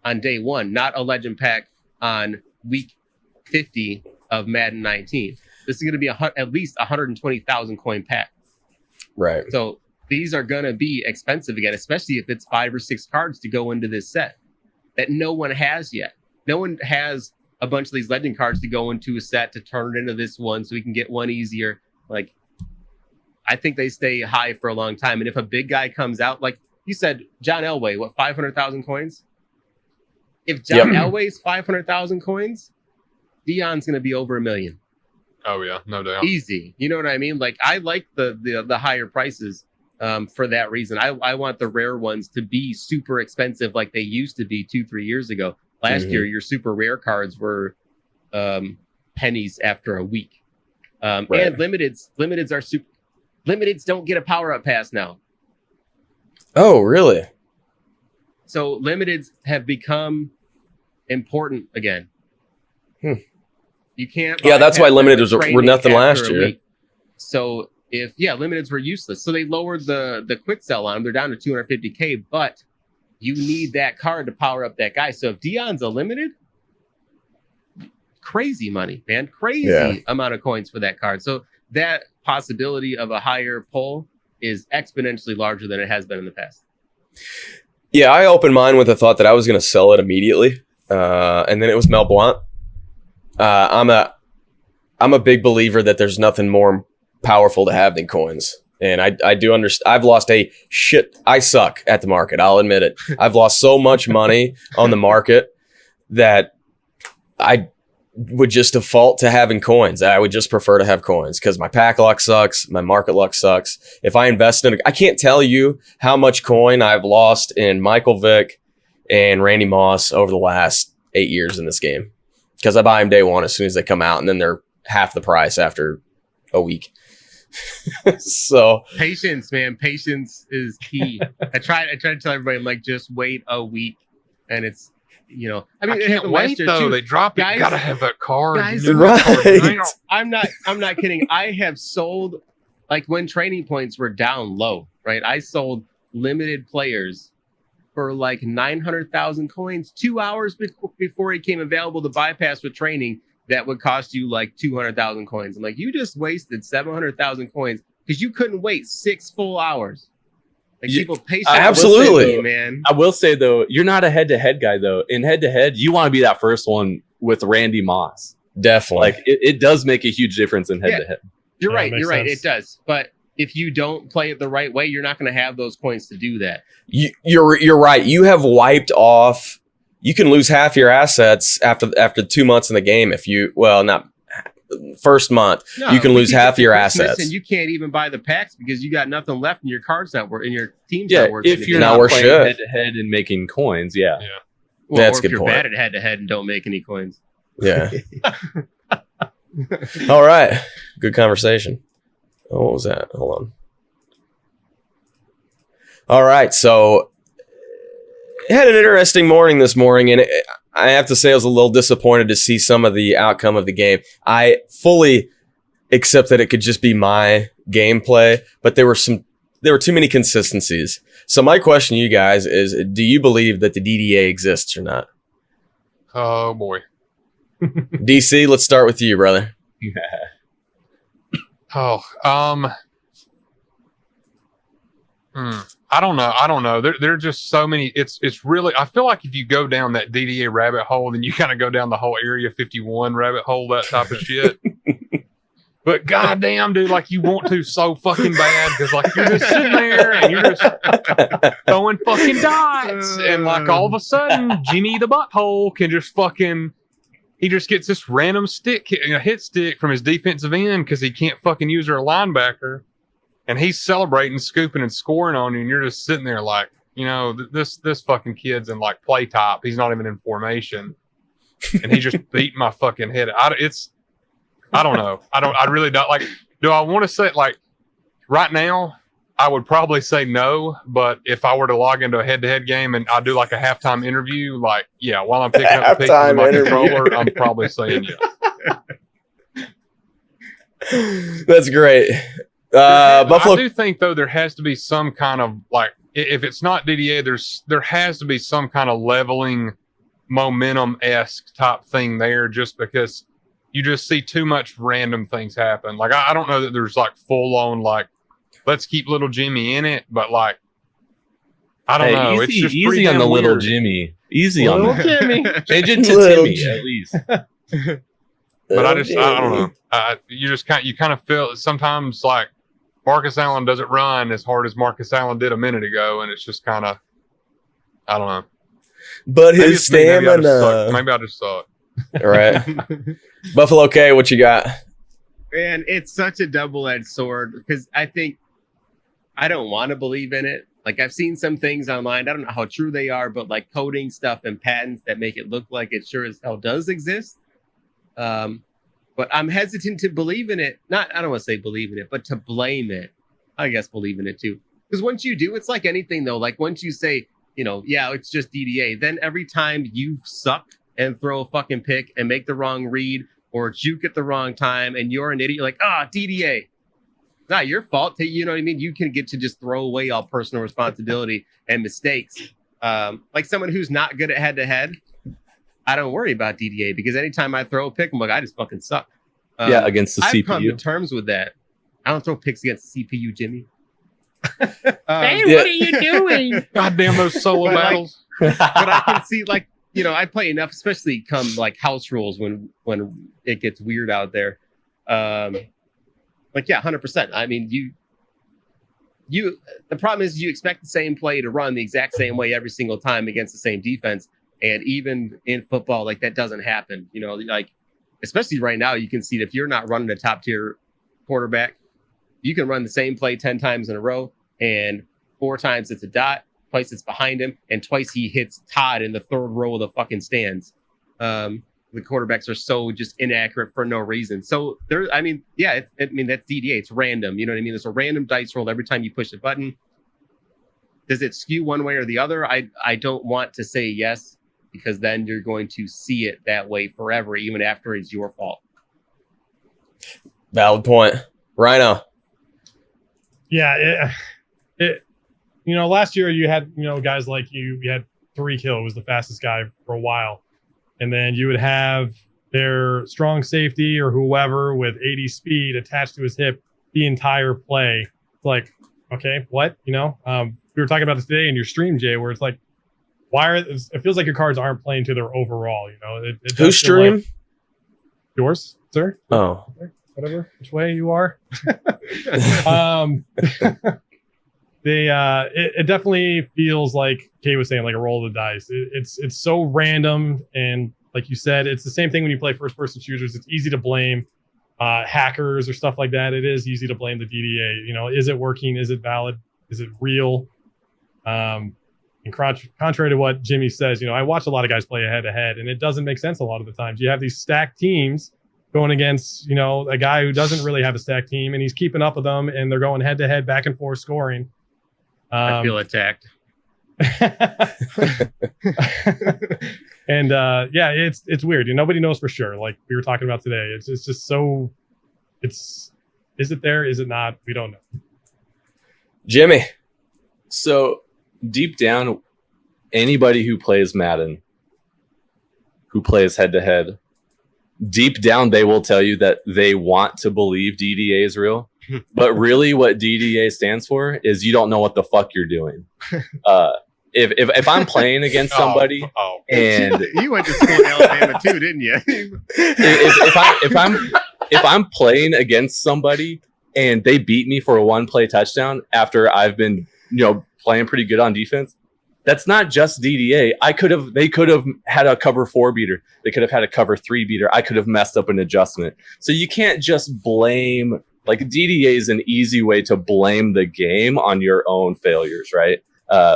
on day 1, not a legend pack on week 50 of Madden 19. This is going to be at least 120,000 coin pack. Right. So these are going to be expensive again, especially if it's 5 or 6 cards to go into this set that no one has yet. No one has a bunch of these legend cards to go into a set to turn it into this one so we can get one easier. Like, I think they stay high for a long time. And if a big guy comes out, like you said, John Elway, 500,000 coins? If John Elway's 500,000 coins, Deion's going to be over $1 million. Oh yeah, no doubt. Easy. You know what I mean? Like, I like the higher prices for that reason. I want the rare ones to be super expensive like they used to be 2-3 years ago. Last year, your super rare cards were pennies after a week. And limiteds are super. Limiteds don't get a power-up pass now. Oh, really? So limiteds have become important again. You can't. Yeah, that's why limiteds were nothing last year. Week. So limiteds were useless. So they lowered the quick sell on them. They're down to 250K, but you need that card to power up that guy. So if Deion's a limited, crazy money, man. Crazy amount of coins for that card. So that possibility of a higher pull is exponentially larger than it has been in the past. Yeah, I opened mine with the thought that I was going to sell it immediately, and then it was Mel Blount. I'm a big believer that there's nothing more powerful to have than coins, and I do understand. I've lost I suck at the market. I'll admit it. I've lost so much money on the market that I would just default to having coins. I would just prefer to have coins because my pack luck sucks. My market luck sucks. If I invest in I can't tell you how much coin I've lost in Michael Vick and Randy Moss over the last 8 years in this game because I buy them day 1 as soon as they come out, and then they're half the price after a week. So patience, man. Patience is key. I try to tell everybody, I'm like, just wait a week, and it's, I mean, I can't wait though. They drop it. Guys, you gotta have that card. Guys, right. I'm not kidding. I have sold, like, when training points were down low, right? I sold limited players for like 900,000 coins 2 hours before it came available to bypass with training. That would cost you like 200,000 coins. I'm like, you just wasted 700,000 coins because you couldn't wait 6 full hours. Like people pay absolutely, man. I will say though, you're not a head-to-head guy though. In head-to-head, you want to be that first one with Randy Moss. Definitely. Like it does make a huge difference in head-to-head. You're Yeah, right. makes You're right. sense. It does. But if you don't play it the right way, you're not going to have those coins to do that. You're right. You have wiped off. You can lose half your assets after 2 months in the game if you not first month. No, you can we lose keep half it to your Christmas assets. and you can't even buy the packs because you got nothing left and your cards not working and your team's Yeah, not working. if you're Now not we're playing shit. head-to-head and making coins, yeah. That's or a good if you're point. bad at head-to-head and don't make any coins. Yeah. All right. Good conversation. Oh, what was that? Hold on. All right. So had an interesting morning this morning, and I have to say I was a little disappointed to see some of the outcome of the game. I fully accept that it could just be my gameplay, but there were too many consistencies. So my question to you guys is, do you believe that the DDA exists or not? Oh boy. DC, let's start with you, brother. I don't know. There are just so many. It's really. I feel like if you go down that DDA rabbit hole, then you kind of go down the whole Area 51 rabbit hole, that type of shit. But goddamn, dude, like you want to so fucking bad because like you're just sitting there and you're just throwing fucking dots, and like all of a sudden, Jimmy the butthole can just fucking. He just gets this random hit stick from his defensive end because he can't fucking use her linebacker. And he's celebrating, scooping, and scoring on you, and you're just sitting there like, you know, this fucking kid's in like play top. He's not even in formation, and he just beat my fucking head. I don't know. I really don't like. Do I want to say like right now? I would probably say no, but if I were to log into a head-to-head game and I do like a halftime interview, like while I'm picking up the pieces of my controller, I'm probably saying yes. That's great. Buffalo. I do think though there has to be some kind of like if it's not DDA, there has to be some kind of leveling momentum-esque type thing there, just because you just see too much random things happen. Like I don't know that there's like full on like let's keep little Jimmy in it, but like I don't know. Easy, It's just easy pretty on the damn little weird. Jimmy. Easy Little on that. Jimmy. Change it to Little Timmy Jimmy. at least. But I don't know. You kind of feel sometimes like Marcus Allen doesn't run as hard as Marcus Allen did a minute ago, and it's just kind of I don't know. But Maybe his it's me. stamina. Maybe I just saw it. All right. BuffaloKaay, what you got? Man, it's such a double-edged sword because I think I don't want to believe in it. Like I've seen some things online. I don't know how true they are, but like coding stuff and patents that make it look like it sure as hell does exist. But I'm hesitant to believe in it. I don't want to say believe in it, but to blame it. I guess believe in it too. Because once you do, it's like anything though. Like once you say, it's just DDA, then every time you suck and throw a fucking pick and make the wrong read or juke at the wrong time and you're an idiot, you're like, DDA. It's not your fault. You know what I mean? You can get to just throw away all personal responsibility and mistakes. Like someone who's not good at head-to-head, I don't worry about DDA because anytime I throw a pick, I'm like, I just fucking suck. Against the I've come to CPU. terms with that. I don't throw picks against the CPU, Jimmy. What are you doing? Goddamn those solo But, like, battles. But I can see, like, I play enough, especially come like house rules when it gets weird out there. 100%. I mean, the problem is you expect the same play to run the exact same way every single time against the same defense. And even in football, like that doesn't happen, like, especially right now, you can see that if you're not running a top tier quarterback, you can run the same play 10 times in a row and 4 times it's a dot, twice it's behind him, and twice he hits Todd in the third row of the fucking stands. The quarterbacks are so just inaccurate for no reason. So that's DDA. It's random. You know what I mean? There's a random dice roll every time you push a button. Does it skew one way or the other? I don't want to say yes, because then you're going to see it that way forever, even after it's your fault. Valid point. Rhino. Yeah, last year you had, guys like you had 3Kill was the fastest guy for a while. And then you would have their strong safety or whoever with 80 speed attached to his hip the entire play. It's like, okay, what? We were talking about this today in your stream, Jay, where it's like, it feels like your cards aren't playing to their overall, Whose stream? Like yours, sir. Oh. Whatever, which way you are. It definitely feels like Kay was saying, like a roll of the dice. It's so random, and like you said, it's the same thing when you play first person shooters. It's easy to blame hackers or stuff like that. It is easy to blame the DDA. Is it working? Is it valid? Is it real? And contrary to what Jimmy says, I watch a lot of guys play head to head, and it doesn't make sense a lot of the times. You have these stacked teams going against, a guy who doesn't really have a stacked team, and he's keeping up with them, and they're going head to head, back and forth scoring. I feel attacked. And it's weird. Nobody knows for sure. Like we were talking about today, it's just so. Is it there? Is it not? We don't know. Jimmy. So deep down, anybody who plays Madden, who plays head to head, deep down they will tell you that they want to believe DDA is real. But really what DDA stands for is you don't know what the fuck you're doing. If I'm playing against somebody and you went to school in Alabama too, didn't you? if I'm playing against somebody and they beat me for a 1-play touchdown after I've been, playing pretty good on defense, that's not just DDA. They could have had a cover 4 beater. They could have had a cover 3 beater. I could have messed up an adjustment. So you can't just blame, like DDA is an easy way to blame the game on your own failures, right?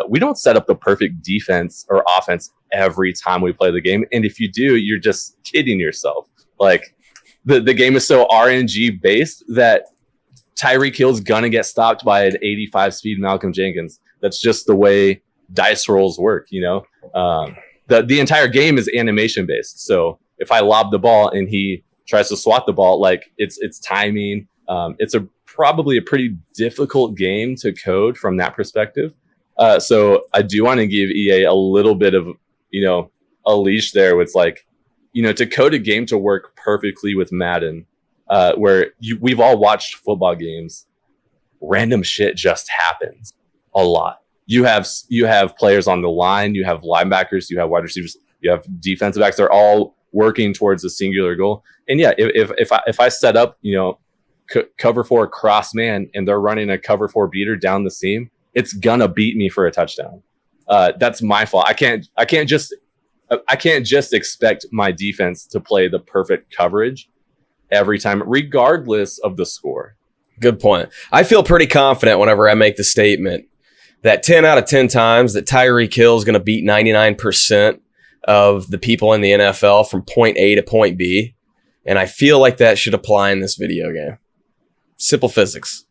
We don't set up the perfect defense or offense every time we play the game. And if you do, you're just kidding yourself. Like the game is so RNG based that Tyreek Hill's gonna get stopped by an 85 speed Malcolm Jenkins. That's just the way dice rolls work, the entire game is animation based. So if I lob the ball and he tries to swat the ball, like it's timing. It's probably a pretty difficult game to code from that perspective. So I do want to give EA a little bit of, a leash there. It's like, to code a game to work perfectly with Madden, where we've all watched football games, random shit just happens a lot. You have players on the line, you have linebackers, you have wide receivers, you have defensive backs. They're all working towards a singular goal. And yeah, if I set up, cover 4 cross man and they're running a cover 4 beater down the seam, it's gonna beat me for a touchdown. That's my fault. I can't just expect my defense to play the perfect coverage every time, regardless of the score. Good point. I feel pretty confident whenever I make the statement that 10 out of 10 times that Tyreek Hill is going to beat 99% of the people in the NFL from point A to point B. And I feel like that should apply in this video game. Simple physics.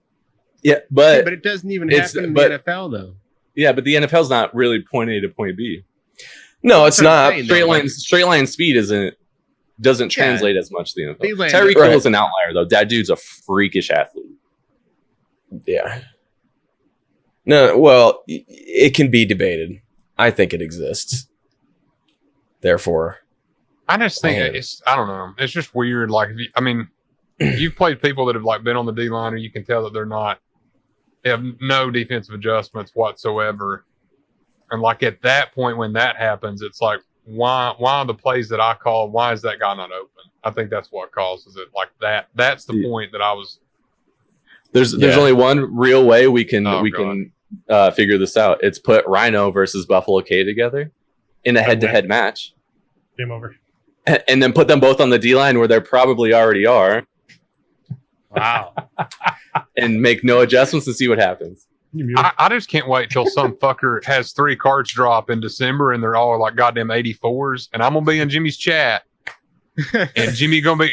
Yeah, but it doesn't even happen in the NFL, though. Yeah, but the NFL's not really point A to point B. No, it's not. Straight line speed doesn't translate as much to the NFL. Tyreek Hill is an outlier, though. That dude's a freakish athlete. Yeah. No, well, it can be debated. I think it exists. Therefore, I just think I don't know. It's just weird. Like, you've played people that have like been on the D line, or you can tell that they have no defensive adjustments whatsoever. And like at that point, when that happens, it's like, why the plays that I call, why is that guy not open? I think that's what causes it. Like that. That's the point that I was. There's only one real way we can figure this out. It's put Rhino versus BuffaloKaay together in a head-to-head match. Game over. And then put them both on the D-line where they probably already are. Wow. And make no adjustments and see what happens. I just can't wait till some fucker has 3 cards drop in December and they're all like goddamn 84s, and I'm gonna be in Jimmy's chat. And Jimmy gonna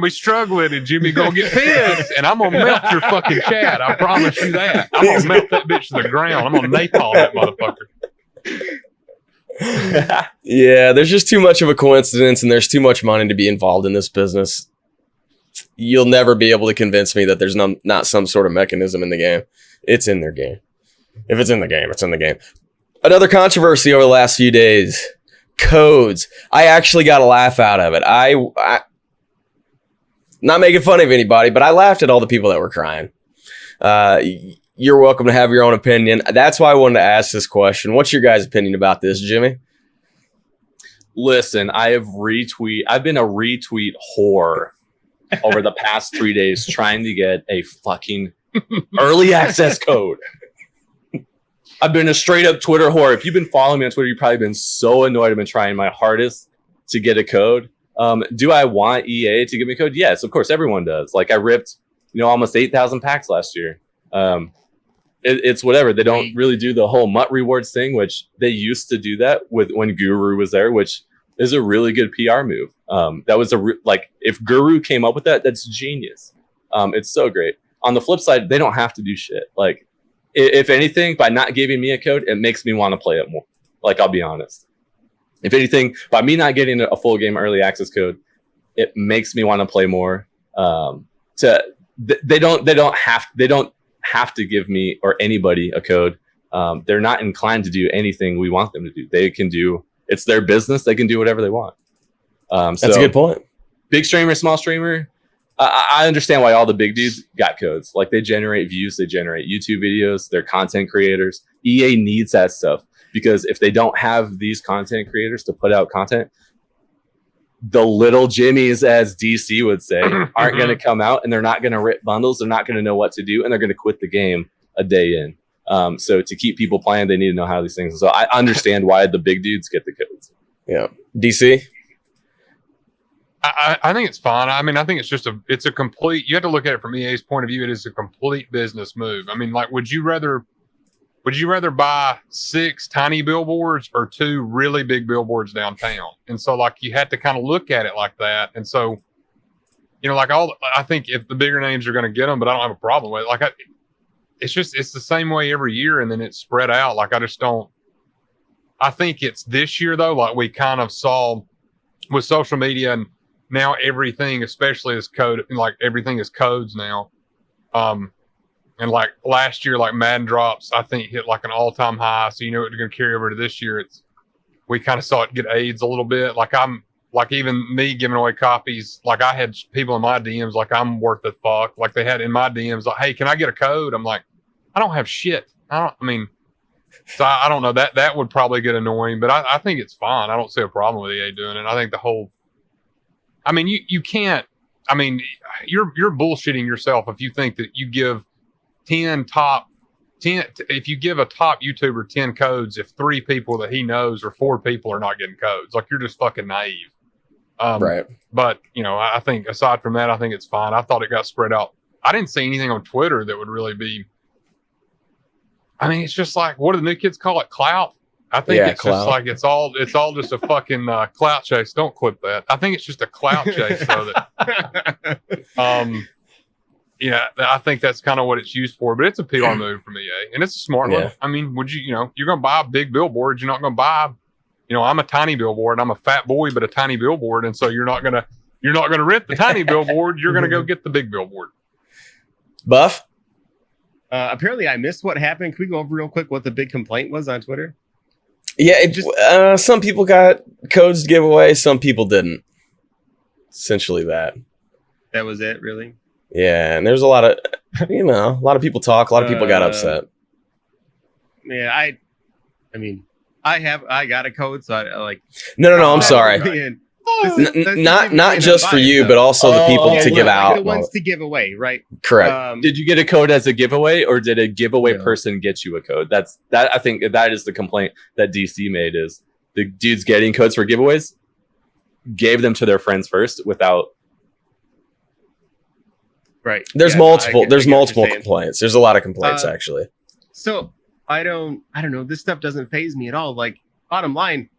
be struggling, and Jimmy gonna get pissed, and I'm gonna melt your fucking chat. I promise you that. I'm gonna melt that bitch to the ground. I'm gonna napalm that motherfucker. Yeah, there's just too much of a coincidence, and there's too much money to be involved in this business. You'll never be able to convince me that there's not some sort of mechanism in the game. It's in their game. If it's in the game, it's in the game. Another controversy over the last few days. Codes. I actually got a laugh out of it. I not making fun of anybody, but I laughed at all the people that were crying. You're welcome to have your own opinion. That's why I wanted to ask this question. What's your guys' opinion about this, Jimmy? Listen, I've been a retweet whore over the past 3 days trying to get a fucking early access code. I've been a straight up Twitter whore. If you've been following me on Twitter, you've probably been so annoyed. I've been trying my hardest to get a code. Do I want EA to give me a code? Yes, of course, everyone does. Like I ripped, almost 8,000 packs last year. It's whatever. They don't really do the whole MUT rewards thing, which they used to do that with when Guru was there, which is a really good PR move. That was if Guru came up with that, that's genius. It's so great. On the flip side, they don't have to do shit. Like, if anything, by not giving me a code, it makes me want to play it more. Like, I'll be honest. If anything, by me not getting a full game early access code, it makes me want to play more. They don't have to give me or anybody a code. They're not inclined to do anything we want them to do. They can do. It's their business. They can do whatever they want. That's a good point. Big streamer, small streamer. I understand why all the big dudes got codes. Like they generate views, they generate YouTube videos, they're content creators. EA needs that stuff because if they don't have these content creators to put out content, the little Jimmies, as DC would say, aren't going to come out and they're not going to rip bundles. They're not going to know what to do and they're going to quit the game a day in. So to keep people playing, they need to know how these things. So I understand why the big dudes get the codes. Yeah. DC? I think it's fine. I mean, I think it's a complete, you have to look at it from EA's point of view. It is a complete business move. I mean, like, would you rather buy 6 tiny billboards or 2 really big billboards downtown? And so like, you had to kind of look at it like that. And so, I think if the bigger names are going to get them, but I don't have a problem with it. Like, it's the same way every year. And then it's spread out. Like, I think it's this year though, like we kind of saw with social media and now everything, especially is code, like everything is codes now. And like last year, like Madden drops, I think hit like an all-time high. So it's going to carry over to this year. We kind of saw it get AIDS a little bit. Like even me giving away copies, like I had people in my DMs, like I'm worth the fuck. Like they had in my DMs, like, hey, can I get a code? I'm like, I don't have shit. So I don't know, that would probably get annoying, but I think it's fine. I don't see a problem with EA doing it. I think you can't, you're bullshitting yourself if you think that you give 10, if you give a top YouTuber 10 codes, if 3 people that he knows or 4 people are not getting codes, like you're just fucking naive. Right. But, I think aside from that, I think it's fine. I thought it got spread out. I didn't see anything on Twitter that would really be, it's just like, what do the new kids call it? Clout? I think it's clout. Just like, it's all just a fucking clout chase. Don't clip that. I think it's just a clout chase. So that, I think that's kind of what it's used for, but it's a PR move from EA and it's a smart one. Would you're going to buy a big billboard. You're not going to buy, I'm a tiny billboard. I'm a fat boy, but a tiny billboard. And so you're not going to rent the tiny billboard. You're going to go get the big billboard. Buff? Apparently I missed what happened. Can we go over real quick what the big complaint was on Twitter? Yeah, some people got codes to give away, some people didn't. Essentially that. That was it, really? Yeah, and there's a lot of people talk, a lot of people got upset. Yeah, I got a code, so I like. No, I'm sorry. Not just for you, but also the people to give out. The ones to give away, right? Correct. Did you get a code as a giveaway, or did a giveaway person get you a code? I think that is the complaint that DC made, is the dudes getting codes for giveaways gave them to their friends first without. Right. There's multiple complaints. There's a lot of complaints actually. So I don't know. This stuff doesn't faze me at all. Like, bottom line,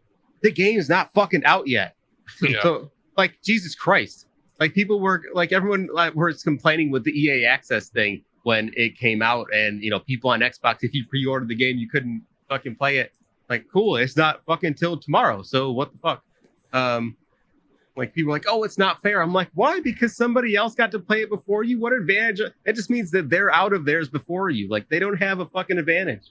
the game's not fucking out yet. Yeah. So, like, Jesus Christ, like everyone was complaining with the EA Access thing when it came out, and people on Xbox, if you pre-ordered the game, you couldn't fucking play it. Like, cool, it's not fucking till tomorrow. So what the fuck? Like, people are like, oh, it's not fair. I'm like, why? Because somebody else got to play it before you. What advantage? It just means that they're out of theirs before you. Like, they don't have a fucking advantage.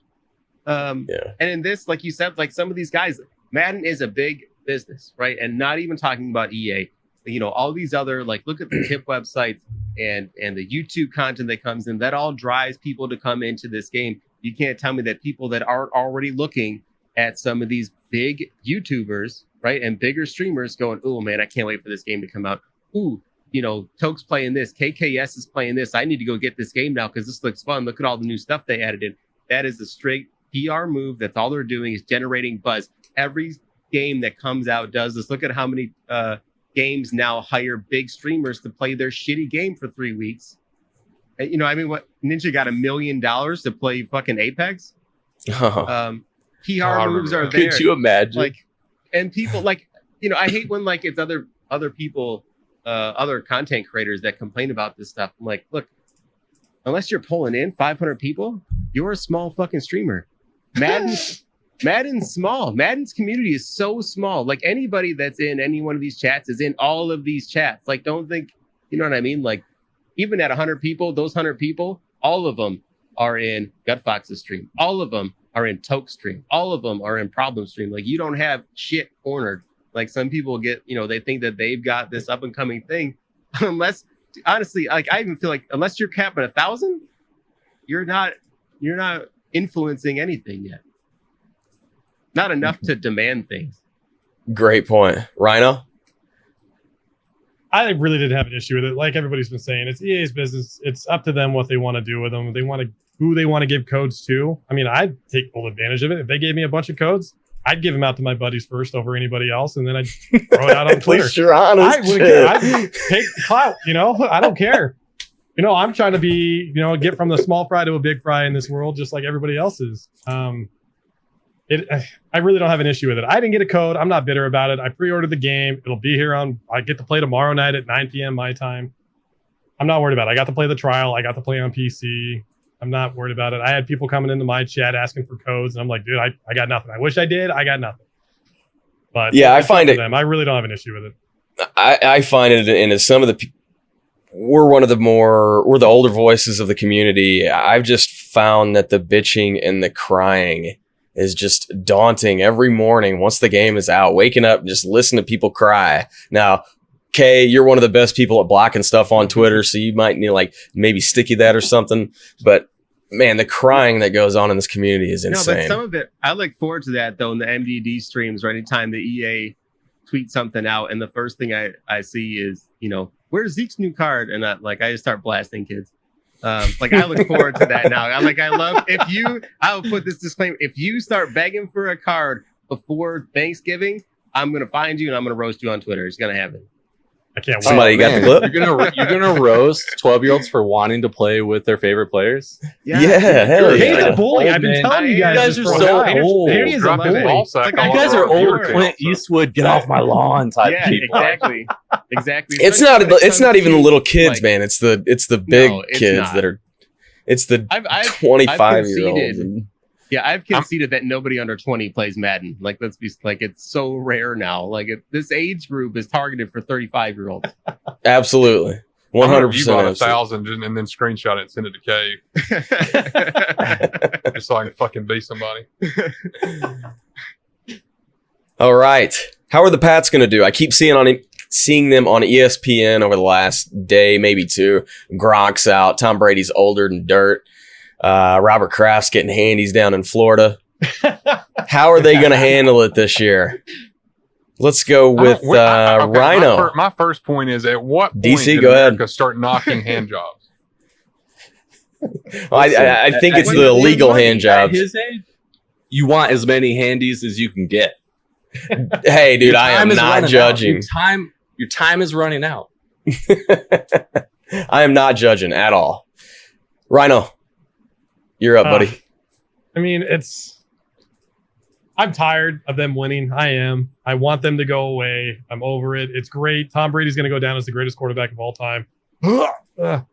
Yeah. And in this, like you said, like some of these guys, Madden is a big business, right? And not even talking about EA, you know, all these other, like, look at the tip websites and the YouTube content that comes in, that all drives people to come into this game. You can't tell me that people that aren't already looking at some of these big YouTubers, right, and bigger streamers going, oh man, I can't wait for this game to come out. Ooh, you know, Toke's playing this, KKS is playing this. I need to go get this game now because this looks fun. Look at all the new stuff they added in. That is a straight PR move. That's all they're doing, is generating buzz. Every game that comes out does this. Look at how many games now hire big streamers to play their shitty game for 3 weeks. You know, I mean, what, Ninja got $1 million to play fucking Apex? PR moves are there. Could you imagine? Like, and people, like, you know, I hate when, like, it's other people, other content creators that complain about this stuff. I'm like, look, unless you're pulling in 500 people, you're a small fucking streamer. Madden's small. Madden's community is so small. Like, anybody that's in any one of these chats is in all of these chats. Like, don't think, you know what I mean? Like, even at 100 people, those 100 people, all of them are in Gutfox's stream. All of them are in Toke's stream. All of them are in Problem stream. Like, you don't have shit cornered. Like, some people get, you know, they think that they've got this up and coming thing. Unless, honestly, like, I even feel like unless you're capped at 1,000, you're not influencing anything yet. Not enough to demand things. Great point. Rhino? I really didn't have an issue with it. Like everybody's been saying, it's EA's business. It's up to them what they want to do with them. Who they want to give codes to. I mean, I'd take full advantage of it. If they gave me a bunch of codes, I'd give them out to my buddies first over anybody else, and then I'd throw it out on At Twitter. least you're honest. I wouldn't care. I'd take clout, you know? I don't care. You know, I'm trying to be, you know, get from the small fry to a big fry in this world, just like everybody else is. I really don't have an issue with it. I didn't get a code. I'm not bitter about it. I pre-ordered the game. It'll be here I get to play tomorrow night at 9 p.m. my time. I'm not worried about it. I got to play the trial. I got to play on PC. I'm not worried about it. I had people coming into my chat asking for codes, and I'm like, dude, I got nothing. I wish I did. I got nothing. But yeah, I find it. I really don't have an issue with it. I find it, and as some of the we're the older voices of the community. I've just found that the bitching and the crying is just daunting every morning. Once the game is out, waking up and just listen to people cry. Now, Kay, you're one of the best people at blocking stuff on Twitter, so you might need like maybe sticky that or something. But man, the crying that goes on in this community is insane. No, but some of it, I look forward to that though in the MDD streams, or anytime the EA tweets something out, and the first thing I see is, you know, where's Zeke's new card? And I just start blasting kids. Like, I look forward to that now. I'll put this disclaimer: if you start begging for a card before Thanksgiving, I'm gonna find you and I'm gonna roast you on Twitter. It's gonna happen. I can't wait. Somebody got the clip. You're gonna roast 12-year-olds for wanting to play with their favorite players? Yeah, hell He's yeah. a bully. I've been telling you guys. You guys are so old. He is a bully. You guys are old Clint Eastwood, get off my lawn type people. Exactly. It's not even the little kids, man. It's the big kids not. that are. It's the I've 25-year-olds. Yeah, I've conceded that nobody under 20 plays Madden. Like, let's be like, it's so rare now. Like, this age group is targeted for 35-year-olds. Absolutely, 100%. You bought 1,000 and then screenshot it and send it to Kay, just so I can fucking beat somebody. All right, how are the Pats going to do? I keep seeing them on ESPN over the last day, maybe two. Gronk's out. Tom Brady's older than dirt. Robert Kraft's getting handies down in Florida. How are they going to handle it this year? Let's go with Rhino. My first point is, at what point DC, did go America ahead. start knocking hand jobs? I think it's the illegal hand jobs. At his age, you want as many handies as you can get. Hey, dude, I am not judging. Your time is running out. I am not judging at all. Rhino, you're up, buddy. I mean, I'm tired of them winning. I am. I want them to go away. I'm over it. It's great. Tom Brady's going to go down as the greatest quarterback of all time. But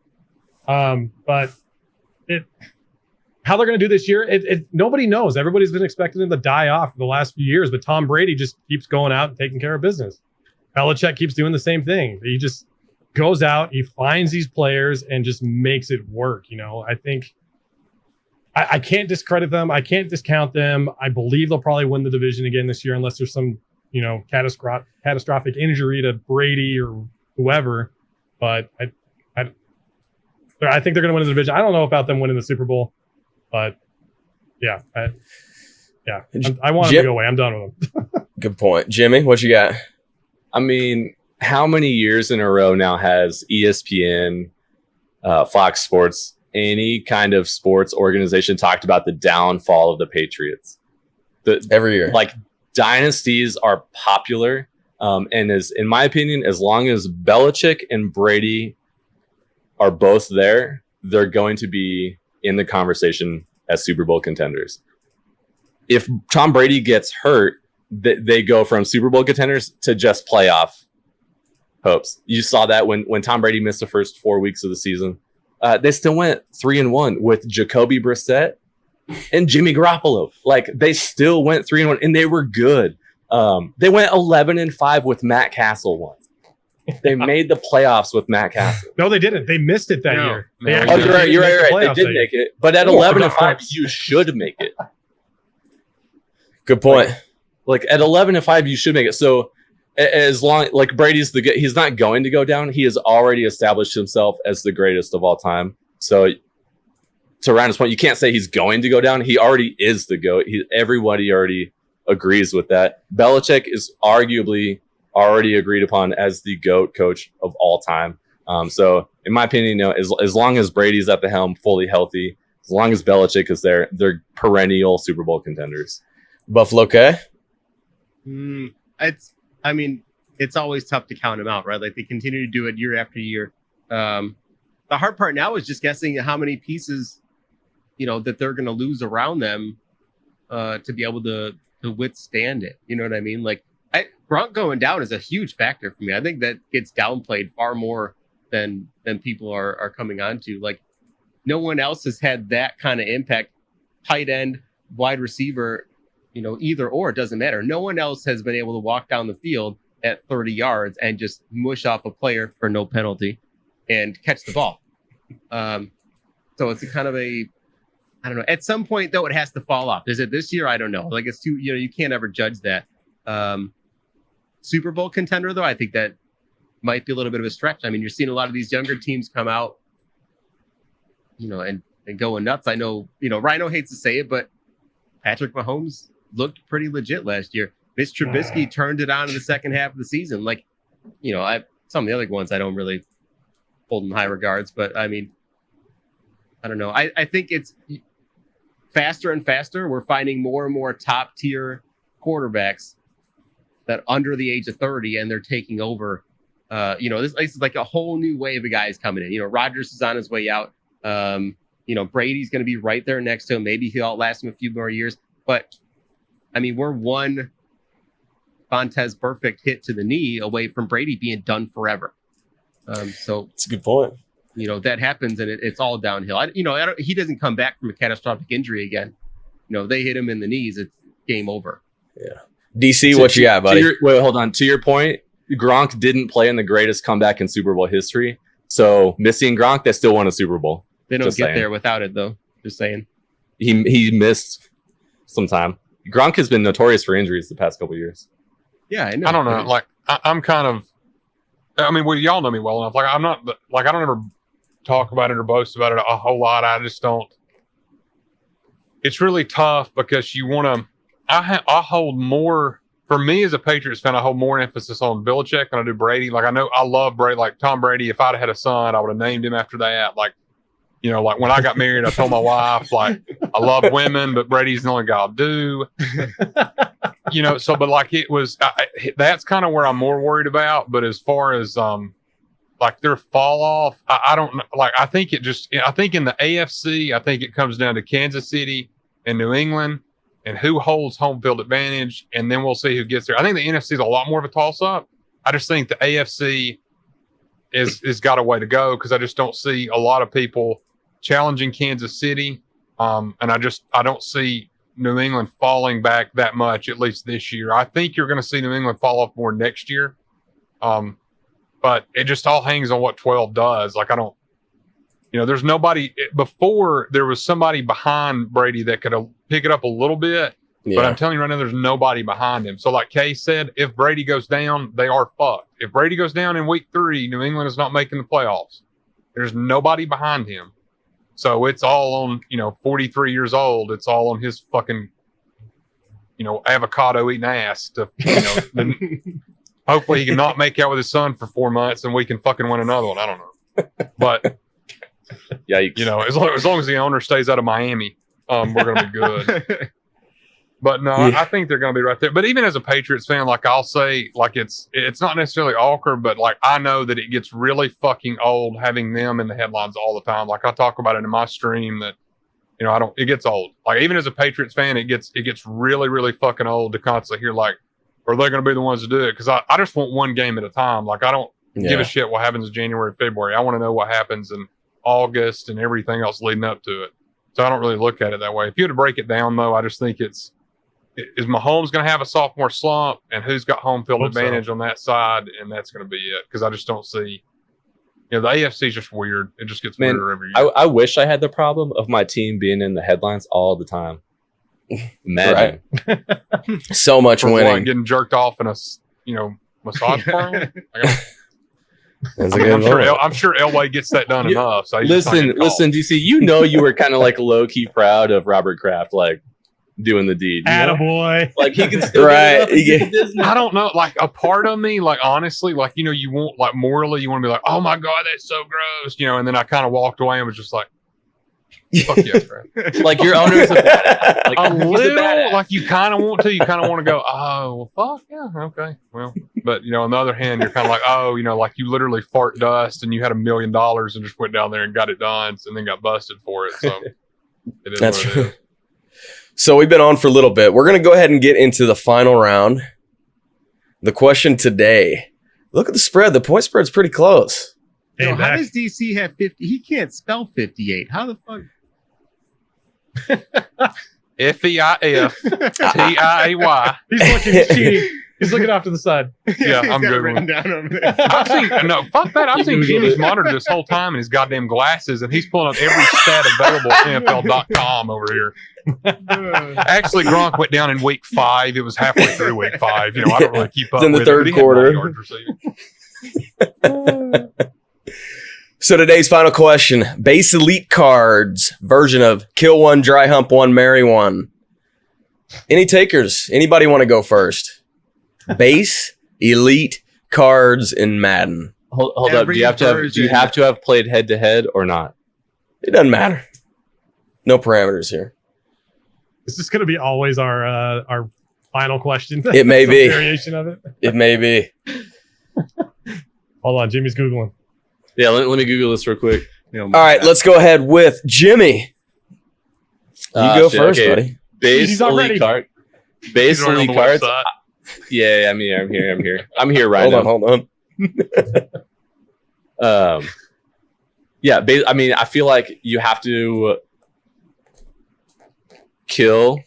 how they're going to do this year, nobody knows. Everybody's been expecting him to die off for the last few years, but Tom Brady just keeps going out and taking care of business. Belichick keeps doing the same thing. He just goes out, he finds these players and just makes it work. You know, I think I can't discredit them. I can't discount them. I believe they'll probably win the division again this year, unless there's some, catastrophic injury to Brady or whoever. But I think they're going to win the division. I don't know about them winning the Super Bowl, but yeah, I want them to go away. I'm done with them. Good point. Jimmy, what you got? I mean, how many years in a row now has ESPN, Fox Sports, any kind of sports organization talked about the downfall of the Patriots? Every year. Like, dynasties are popular. And in my opinion, as long as Belichick and Brady are both there, they're going to be in the conversation as Super Bowl contenders. If Tom Brady gets hurt, they go from Super Bowl contenders to just playoff hopes. You saw that when Tom Brady missed the first 4 weeks of the season. They still went 3-1 with Jacoby Brissett and Jimmy Garoppolo. Like, they still went 3-1, and they were good. They went 11-5 with Matt Castle once. They made the playoffs with Matt Castle. No, they didn't. They missed it that year. No. Actually You're right. didn't make the They playoffs did that make year. it, but at 11-5, you should make it. Good point. Like, at 11-5, you should make it. So as long, like, Brady's he's not going to go down. He has already established himself as the greatest of all time. So to Ryan's point, you can't say he's going to go down. He already is the GOAT. Everybody already agrees with that. Belichick is arguably already agreed upon as the GOAT coach of all time. So in my opinion, as long as Brady's at the helm, fully healthy, as long as Belichick is there, they're perennial Super Bowl contenders. BuffaloKaay? It's always tough to count them out, right? Like, they continue to do it year after year. The hard part now is just guessing how many pieces, that they're going to lose around them to be able to withstand it. You know what I mean? Like, Gronk going down is a huge factor for me. I think that gets downplayed far more than people are coming on to. Like, no one else has had that kind of impact. Tight end, wide receiver, either or, it doesn't matter. No one else has been able to walk down the field at 30 yards and just mush off a player for no penalty and catch the ball. So it's a kind of I don't know. At some point, though, it has to fall off. Is it this year? I don't know. Like, it's too, you can't ever judge that. Super Bowl contender, though, I think that might be a little bit of a stretch. I mean, you're seeing a lot of these younger teams come out, and going nuts. I know, Rhino hates to say it, but Patrick Mahomes looked pretty legit last year. Mitch Trubisky turned it on in the second half of the season. Like, some of the other ones I don't really hold in high regards, but I mean, I don't know. I think it's faster and faster. We're finding more and more top tier quarterbacks that under the age of 30, and they're taking over. This is like a whole new wave of guys coming in. Rodgers is on his way out. Brady's going to be right there next to him. Maybe he'll outlast him a few more years. But, I mean, we're one Vontez perfect hit to the knee away from Brady being done forever. So That's a good point. That happens, and it's all downhill. He doesn't come back from a catastrophic injury again. They hit him in the knees. It's game over. Yeah. DC, what you got, buddy? Wait, hold on. To your point, Gronk didn't play in the greatest comeback in Super Bowl history. So missing Gronk, they still won a Super Bowl. They don't get there without it, though. Just saying. He missed some time. Gronk has been notorious for injuries the past couple of years. Yeah, I know. I don't know. Like, I'm kind of. I mean, well, y'all know me well enough. Like, I'm not. Like, I don't ever talk about it or boast about it a whole lot. I just don't. It's really tough because you want to. I hold more. For me as a Patriots fan, I hold more emphasis on Belichick than I do Brady. Like, I love Brady. Like, Tom Brady, if I'd had a son, I would have named him after that. Like, like when I got married, I told my wife, like, I love women, but Brady's the only guy I'll do. But like, it was, that's kind of where I'm more worried about. But as far as, like, their fall off, I don't know. Like, I think in the AFC, I think it comes down to Kansas City and New England and who holds home field advantage. And then we'll see who gets there. I think the NFC is a lot more of a toss up. I just think the AFC is got a way to go because I just don't see a lot of people challenging Kansas City. And I don't see New England falling back that much, at least this year. I think you're going to see New England fall off more next year. But it just all hangs on what 12 does. Like, there's nobody before. There was somebody behind Brady that could pick it up a little bit, but I'm telling you right now, there's nobody behind him. So like Kay said, if Brady goes down, they are fucked. If Brady goes down in week 3, New England is not making the playoffs. There's nobody behind him. So it's all on, 43 years old. It's all on his fucking, avocado eating ass to, hopefully he can not make out with his son for 4 months and we can fucking win another one. I don't know. But, Yikes. as long as the owner stays out of Miami, we're going to be good. But no, I think they're going to be right there. But even as a Patriots fan, like I'll say, like it's not necessarily awkward, but like I know that it gets really fucking old having them in the headlines all the time. Like I talk about it in my stream that, it gets old. Like even as a Patriots fan, it gets really, really fucking old to constantly hear like, are they going to be the ones to do it? Because I just want one game at a time. Like I don't give a shit what happens in January, February. I want to know what happens in August and everything else leading up to it. So I don't really look at it that way. If you had to break it down though, I just think is Mahomes going to have a sophomore slump, and who's got home field advantage on that side, and that's going to be it. Because I just don't see, the AFC is just weird. It just gets weirder every year. I wish I had the problem of my team being in the headlines all the time. Imagine. Right. So much For winning. what, getting jerked off in a massage parlor. That's a good I'm sure Elway gets that done enough. So listen, DC. You were kind of like low key proud of Robert Kraft, like doing the deed. Attaboy. Like he can still Right. I don't know. Like a part of me, like honestly, like you want like morally, you want to be like, oh my god, that's so gross, and then I kind of walked away and was just like, fuck yes, bro. Like your owner's a badass. Like, A he's little, badass. like you kind of want to go, oh well, fuck yeah, okay, well, but on the other hand, you're kind of like, oh, like you literally fart dust and you had $1 million and just went down there and got it done, and then got busted for it. So it is That's what it true. is. So we've been on for a little bit. We're going to go ahead and get into the final round. The question today. Look at the spread. The point spread's pretty close. Hey, How Mac. does DC have 50? He can't spell 58. How the fuck? FEIF TIAY. He's looking. He's cheating. He's looking off to the side. Yeah, He's I'm got it good. written down over there. I've seen fuck that. I've seen Jimmy's monitor this whole time and his goddamn glasses, and he's pulling up every stat available at NFL.com over here. Actually, Gronk went down in week 5. It was halfway through week 5. I don't really keep up It's in the with third it, but he had quarter. 9 yards receiving. So today's final question. Base Elite Cards version of Kill One, Dry Hump One, Marry One. Any takers? Anybody want to go first? Base Elite Cards in Madden. Hold up. Do you have to have played head to head or not? It doesn't matter. No parameters here. Is this going to be always our final question? It may Some be. variation of it. It may be. Hold on, Jimmy's googling. Yeah, let me Google this real quick. All right, let's go ahead with Jimmy. You go Shit, first, okay. buddy. Base He's already- Elite card. Base He's already on Elite the cards. website. Yeah, I'm here. I'm here right now. Hold on. Yeah, I mean, I feel like you have to kill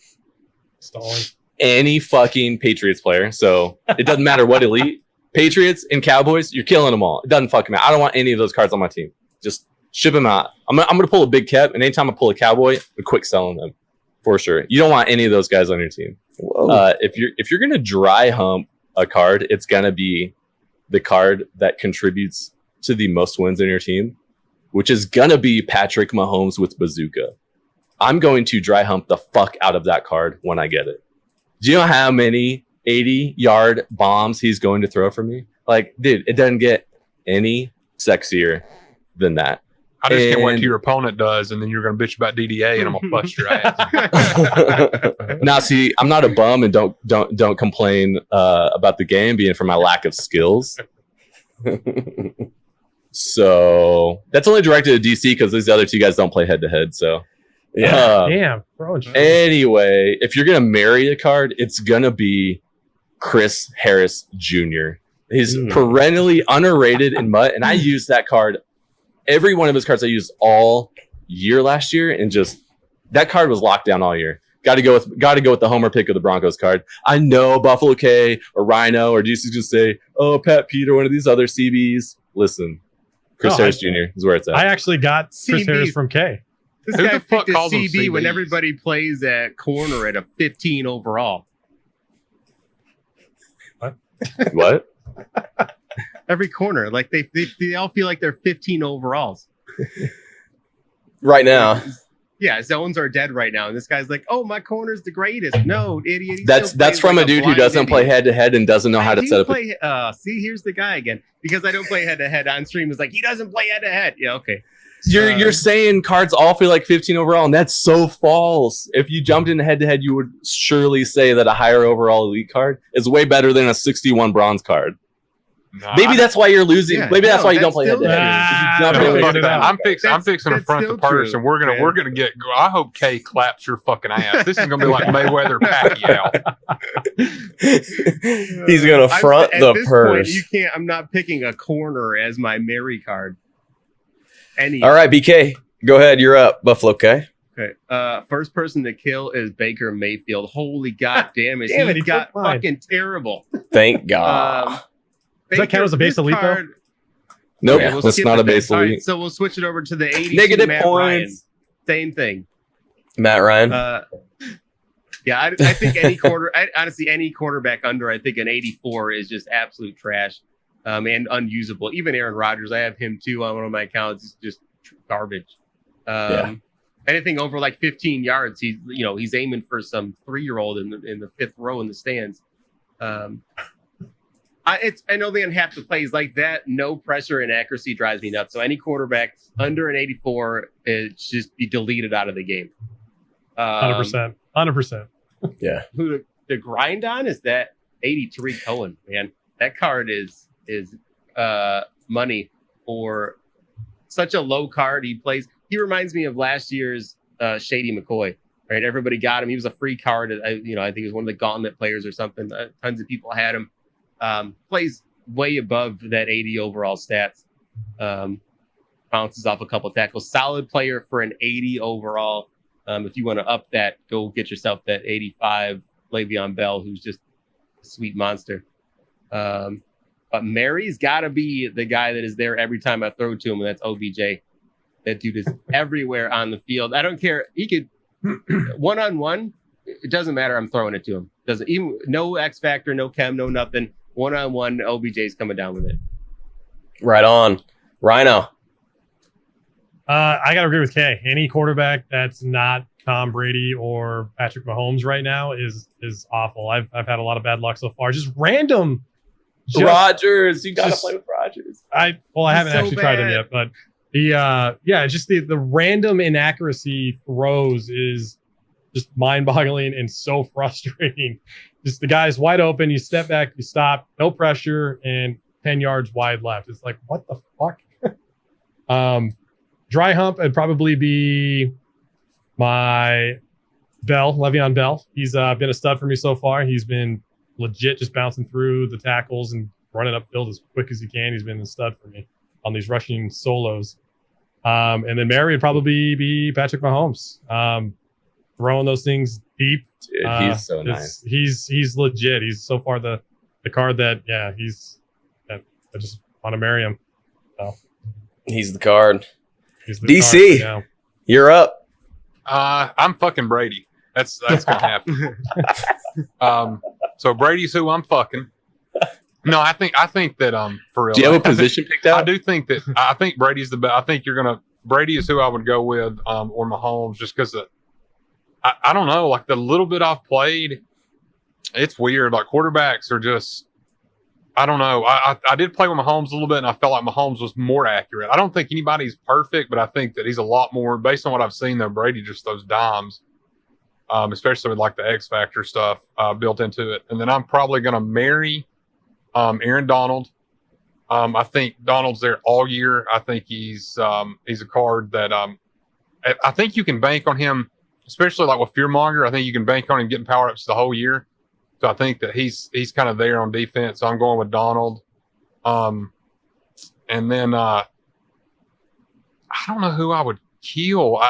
Stalling. any fucking Patriots player. So it doesn't matter what elite. Patriots and Cowboys, you're killing them all. It doesn't fucking matter. I don't want any of those cards on my team. Just ship them out. I'm gonna pull a big cap, and anytime I pull a Cowboy, I'm quick selling them for sure. You don't want any of those guys on your team. Whoa. If you're gonna dry hump a card, it's gonna be the card that contributes to the most wins in your team, which is gonna be Patrick Mahomes with Bazooka. I'm going to dry hump the fuck out of that card when I get it. Do you know how many 80-yard bombs he's going to throw for me? Like, dude, it doesn't get any sexier than that. I just can't wait And- till your opponent does, and then you're going to bitch about DDA, and I'm going to bust your ass. Now, see, I'm not a bum, and don't complain about the game being for my lack of skills. So that's only directed to DC because these other two guys don't play head to head. So Damn, bro. anyway, if you're gonna marry a card, it's gonna be Chris Harris Jr. He's perennially underrated in MUT, and I used that card. Every one of his cards I used all year last year, and just that card was locked down all year. Got to go with the homer pick of the Broncos card. I know BuffaloKaay or Rhino or DC's gonna say, "Oh, Pat Pete or one of these other CBs." Listen, Chris No, Harris Jr. is where it's at. I actually got Chris CB. Harris from K. This Who guy the fuck picked a calls them CB when CBs? everybody plays at corner at a 15 overall. What? Every corner, like they all feel like they're 15 overalls. Right now. Yeah, zones are dead right now, and this guy's like, "Oh, my corner's the greatest." No, idiot. he That's still plays from like a dude who blind doesn't play idiot. head to head and doesn't know how to He set up. play. See, here's the guy again. Because I don't play head to head on stream. Is like he doesn't play head to head. Yeah, okay. You're saying cards all feel like 15 overall, and that's so false. If you jumped into head to head, you would surely say that a higher overall elite card is way better than a 61 bronze card. No, Maybe that's why you're losing. Yeah, Maybe that's no, why you don't that's play head to still- head. Ah, No, figured fuck it that. out. I'm fixing to That's front the still purse, true, and we're man. gonna get. I hope Kay claps your fucking ass. This is gonna be like Mayweather Pacquiao. He's gonna front At the this purse. Point, you can't. I'm not picking a corner as my Mary card. All right, BK, go ahead. You're up, BuffaloKaay. Okay. First person to kill is Baker Mayfield. Holy god damn it! Damn it, he he got took mine. fucking terrible. Thank God. Does that count as a base this elite, though? card- Nope, Okay, we'll that's skip not the a base All right, elite. so we'll switch it over to the 82 Negative Matt points. Ryan. Same thing. Matt Ryan. Yeah, I think honestly, any quarterback under, I think an 84 is just absolute trash, and unusable. Even Aaron Rodgers, I have him too on one of my accounts. It's just garbage. Anything over like 15 yards, he's aiming for some 3-year-old in the 5th row in the stands. I know they have to plays like that. No pressure and accuracy drives me nuts. So any quarterback under an 84, it just be deleted out of the game. 100%. 100%. Yeah. Who to grind on is that 83 Cohen, man. That card is money for such a low card. He reminds me of last year's Shady McCoy. Right, everybody got him. He was a free card. I think he was one of the gauntlet players or something. Tons of people had him. Plays way above that 80 overall stats. Bounces off a couple tackles. Solid player for an 80 overall. If you want to up that, go get yourself that 85 Le'Veon Bell, who's just a sweet monster. But Mary's got to be the guy that is there every time I throw to him, and that's OBJ. That dude is everywhere on the field. I don't care. He could one-on-one. It doesn't matter. I'm throwing it to him. Doesn't even no X factor, no chem, no nothing. One-on-one, OBJ's coming down with it. Right on. Rhino. I gotta agree with Kay. Any quarterback that's not Tom Brady or Patrick Mahomes right now is awful. I've had a lot of bad luck so far. Just random. Rodgers, you gotta just- play with Rodgers. I haven't so actually tried him bad. yet, but the random inaccuracy throws is just mind-boggling and so frustrating. Just the guy's wide open, you step back, you stop, no pressure, and 10 yards wide left. It's like, what the fuck? Dry hump would probably be my Le'Veon Bell. He's been a stud for me so far. He's been legit just bouncing through the tackles and running upfield as quick as he can. He's been a stud for me on these rushing solos. And then Mary would probably be Patrick Mahomes. Throwing those things deep. Dude, he's so nice. He's legit. He's so far the card that I just want to marry him. So He's the card. he's the DC. card for now. You're up. I'm fucking Brady. That's gonna happen. So Brady's who I'm fucking. No, I think that for real. Do you have a position picked I out? do think that I think Brady's the best. I think Brady is who I would go with, or Mahomes, just because I don't know, like the little bit I've played, it's weird. Like quarterbacks are just, I don't know. I did play with Mahomes a little bit, and I felt like Mahomes was more accurate. I don't think anybody's perfect, but I think that he's a lot more, based on what I've seen, though, Brady just those dimes, especially with like the X Factor stuff built into it. And then I'm probably going to marry Aaron Donald. I think Donald's there all year. I think he's a card that I think you can bank on him, especially like with Fearmonger. I think you can bank on him getting power ups the whole year. So I think that he's kind of there on defense. So I'm going with Donald. And then I don't know who I would kill.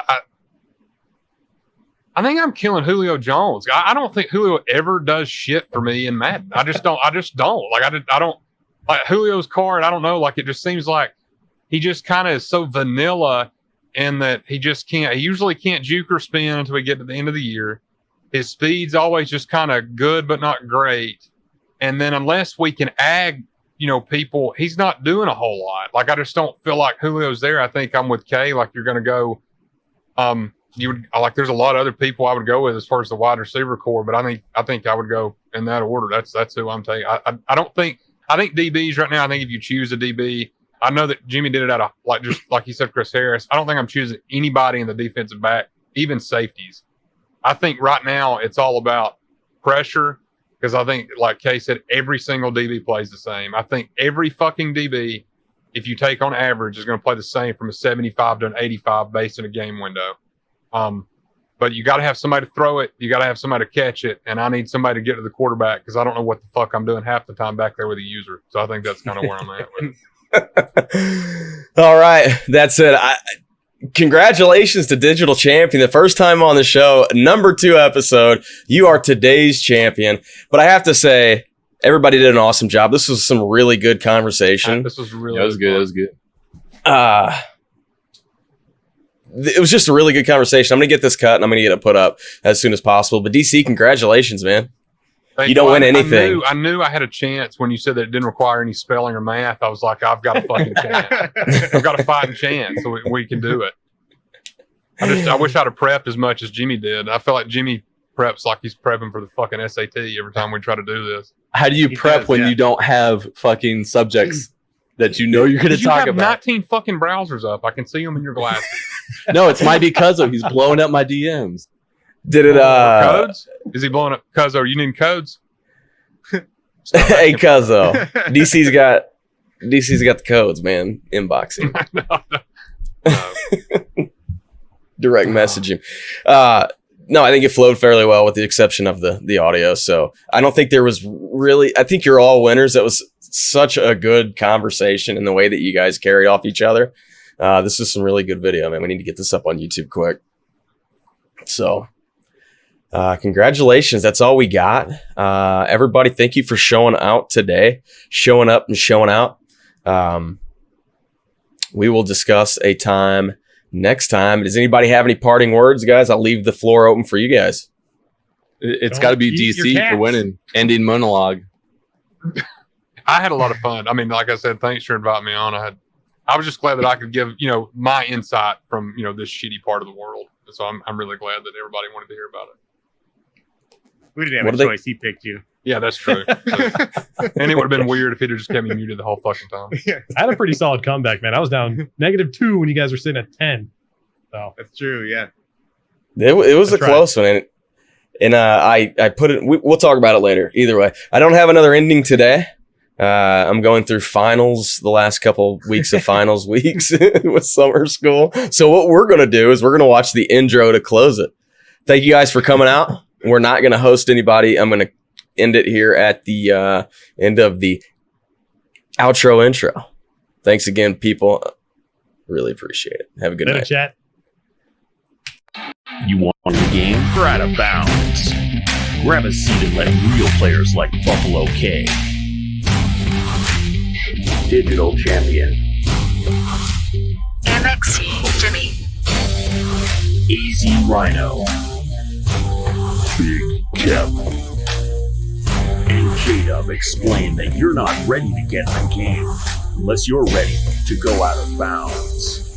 I think I'm killing Julio Jones. I don't think Julio ever does shit for me in Madden. I just don't. Like I don't like Julio's card. I don't know. Like it just seems like he just kind of is so vanilla in that he usually can't juke or spin until we get to the end of the year. His speed's always just kind of good, but not great. And then unless we can add, people, he's not doing a whole lot. Like, I just don't feel like Julio's there. I think I'm with Kay. Like, you're going to go, there's a lot of other people I would go with as far as the wide receiver core, but I think I would go in that order. That's who I'm taking. I think DBs right now, I think if you choose a DB, I know that Jimmy did it out of, just like he said, Chris Harris. I don't think I'm choosing anybody in the defensive back, even safeties. I think right now it's all about pressure, because I think, like Kay said, every single DB plays the same. I think every fucking DB, if you take on average, is going to play the same from a 75 to an 85 based in a game window. But you got to have somebody to throw it. You got to have somebody to catch it. And I need somebody to get to the quarterback, because I don't know what the fuck I'm doing half the time back there with a user. So I think that's kind of where I'm at with it. All right. That's it. Congratulations to Digital Champion. The first time on the show, number 2 episode. You are today's champion. But I have to say, everybody did an awesome job. This was some really good conversation. This was really It was good. It was good. It was just a really good conversation. I'm going to get this cut and I'm going to get it put up as soon as possible. But DC, congratulations, man. Thank you don't win anything. I knew I had a chance when you said that it didn't require any spelling or math. I was like, I've got a fucking chance. I've got a fighting chance, so we can do it. I wish I'd have prepped as much as Jimmy did. I feel like Jimmy preps like he's prepping for the fucking SAT every time we try to do this. How do you prep when you don't have fucking subjects that you know you're going to talk about? You have about? 19 fucking browsers up. I can see them in your glasses. No, it's my Cuzzo. He's blowing up my DMs. Did it codes? Is he blowing up Cuzzo? You need codes? Hey Cuzzo. DC's got the codes, man. Inboxing. Direct messaging. No, I think it flowed fairly well with the exception of the audio. So I don't think there was really, I think you're all winners. That was such a good conversation and the way that you guys carried off each other. This is some really good video, man. We need to get this up on YouTube quick. So congratulations. That's all we got. Everybody, thank you for showing out today, showing up and showing out. We will discuss a time next time. Does anybody have any parting words, guys? I'll leave the floor open for you guys. It's got to be DC for winning. Ending monologue. I had a lot of fun. I mean, like I said, thanks for inviting me on. I was just glad that I could give, my insight from, this shitty part of the world. So I'm really glad that everybody wanted to hear about it. We didn't have a choice. He picked you. Yeah, that's true. And it would have been weird if he'd have just kept me muted the whole fucking time. Yeah. I had a pretty solid comeback, man. I was down -2 when you guys were sitting at 10. So that's true. Yeah. It was a close one. And I put it, we'll talk about it later. Either way, I don't have another ending today. I'm going through finals, the last couple weeks of finals weeks with summer school. So what we're going to do is we're going to watch the intro to close it. Thank you guys for coming out. We're not going to host anybody. I'm going to end it here at the end of the outro intro. Thanks again, people. Really appreciate it. Have a good night. Chat. You want the game? We're out of bounds. Grab a seat and let real players like BuffaloKaay, Digital Champion, MxCJimmy, AZ Rhino, Big Kev, and Jayduhbbin explain that you're not ready to get in the game unless you're ready to go out of bounds.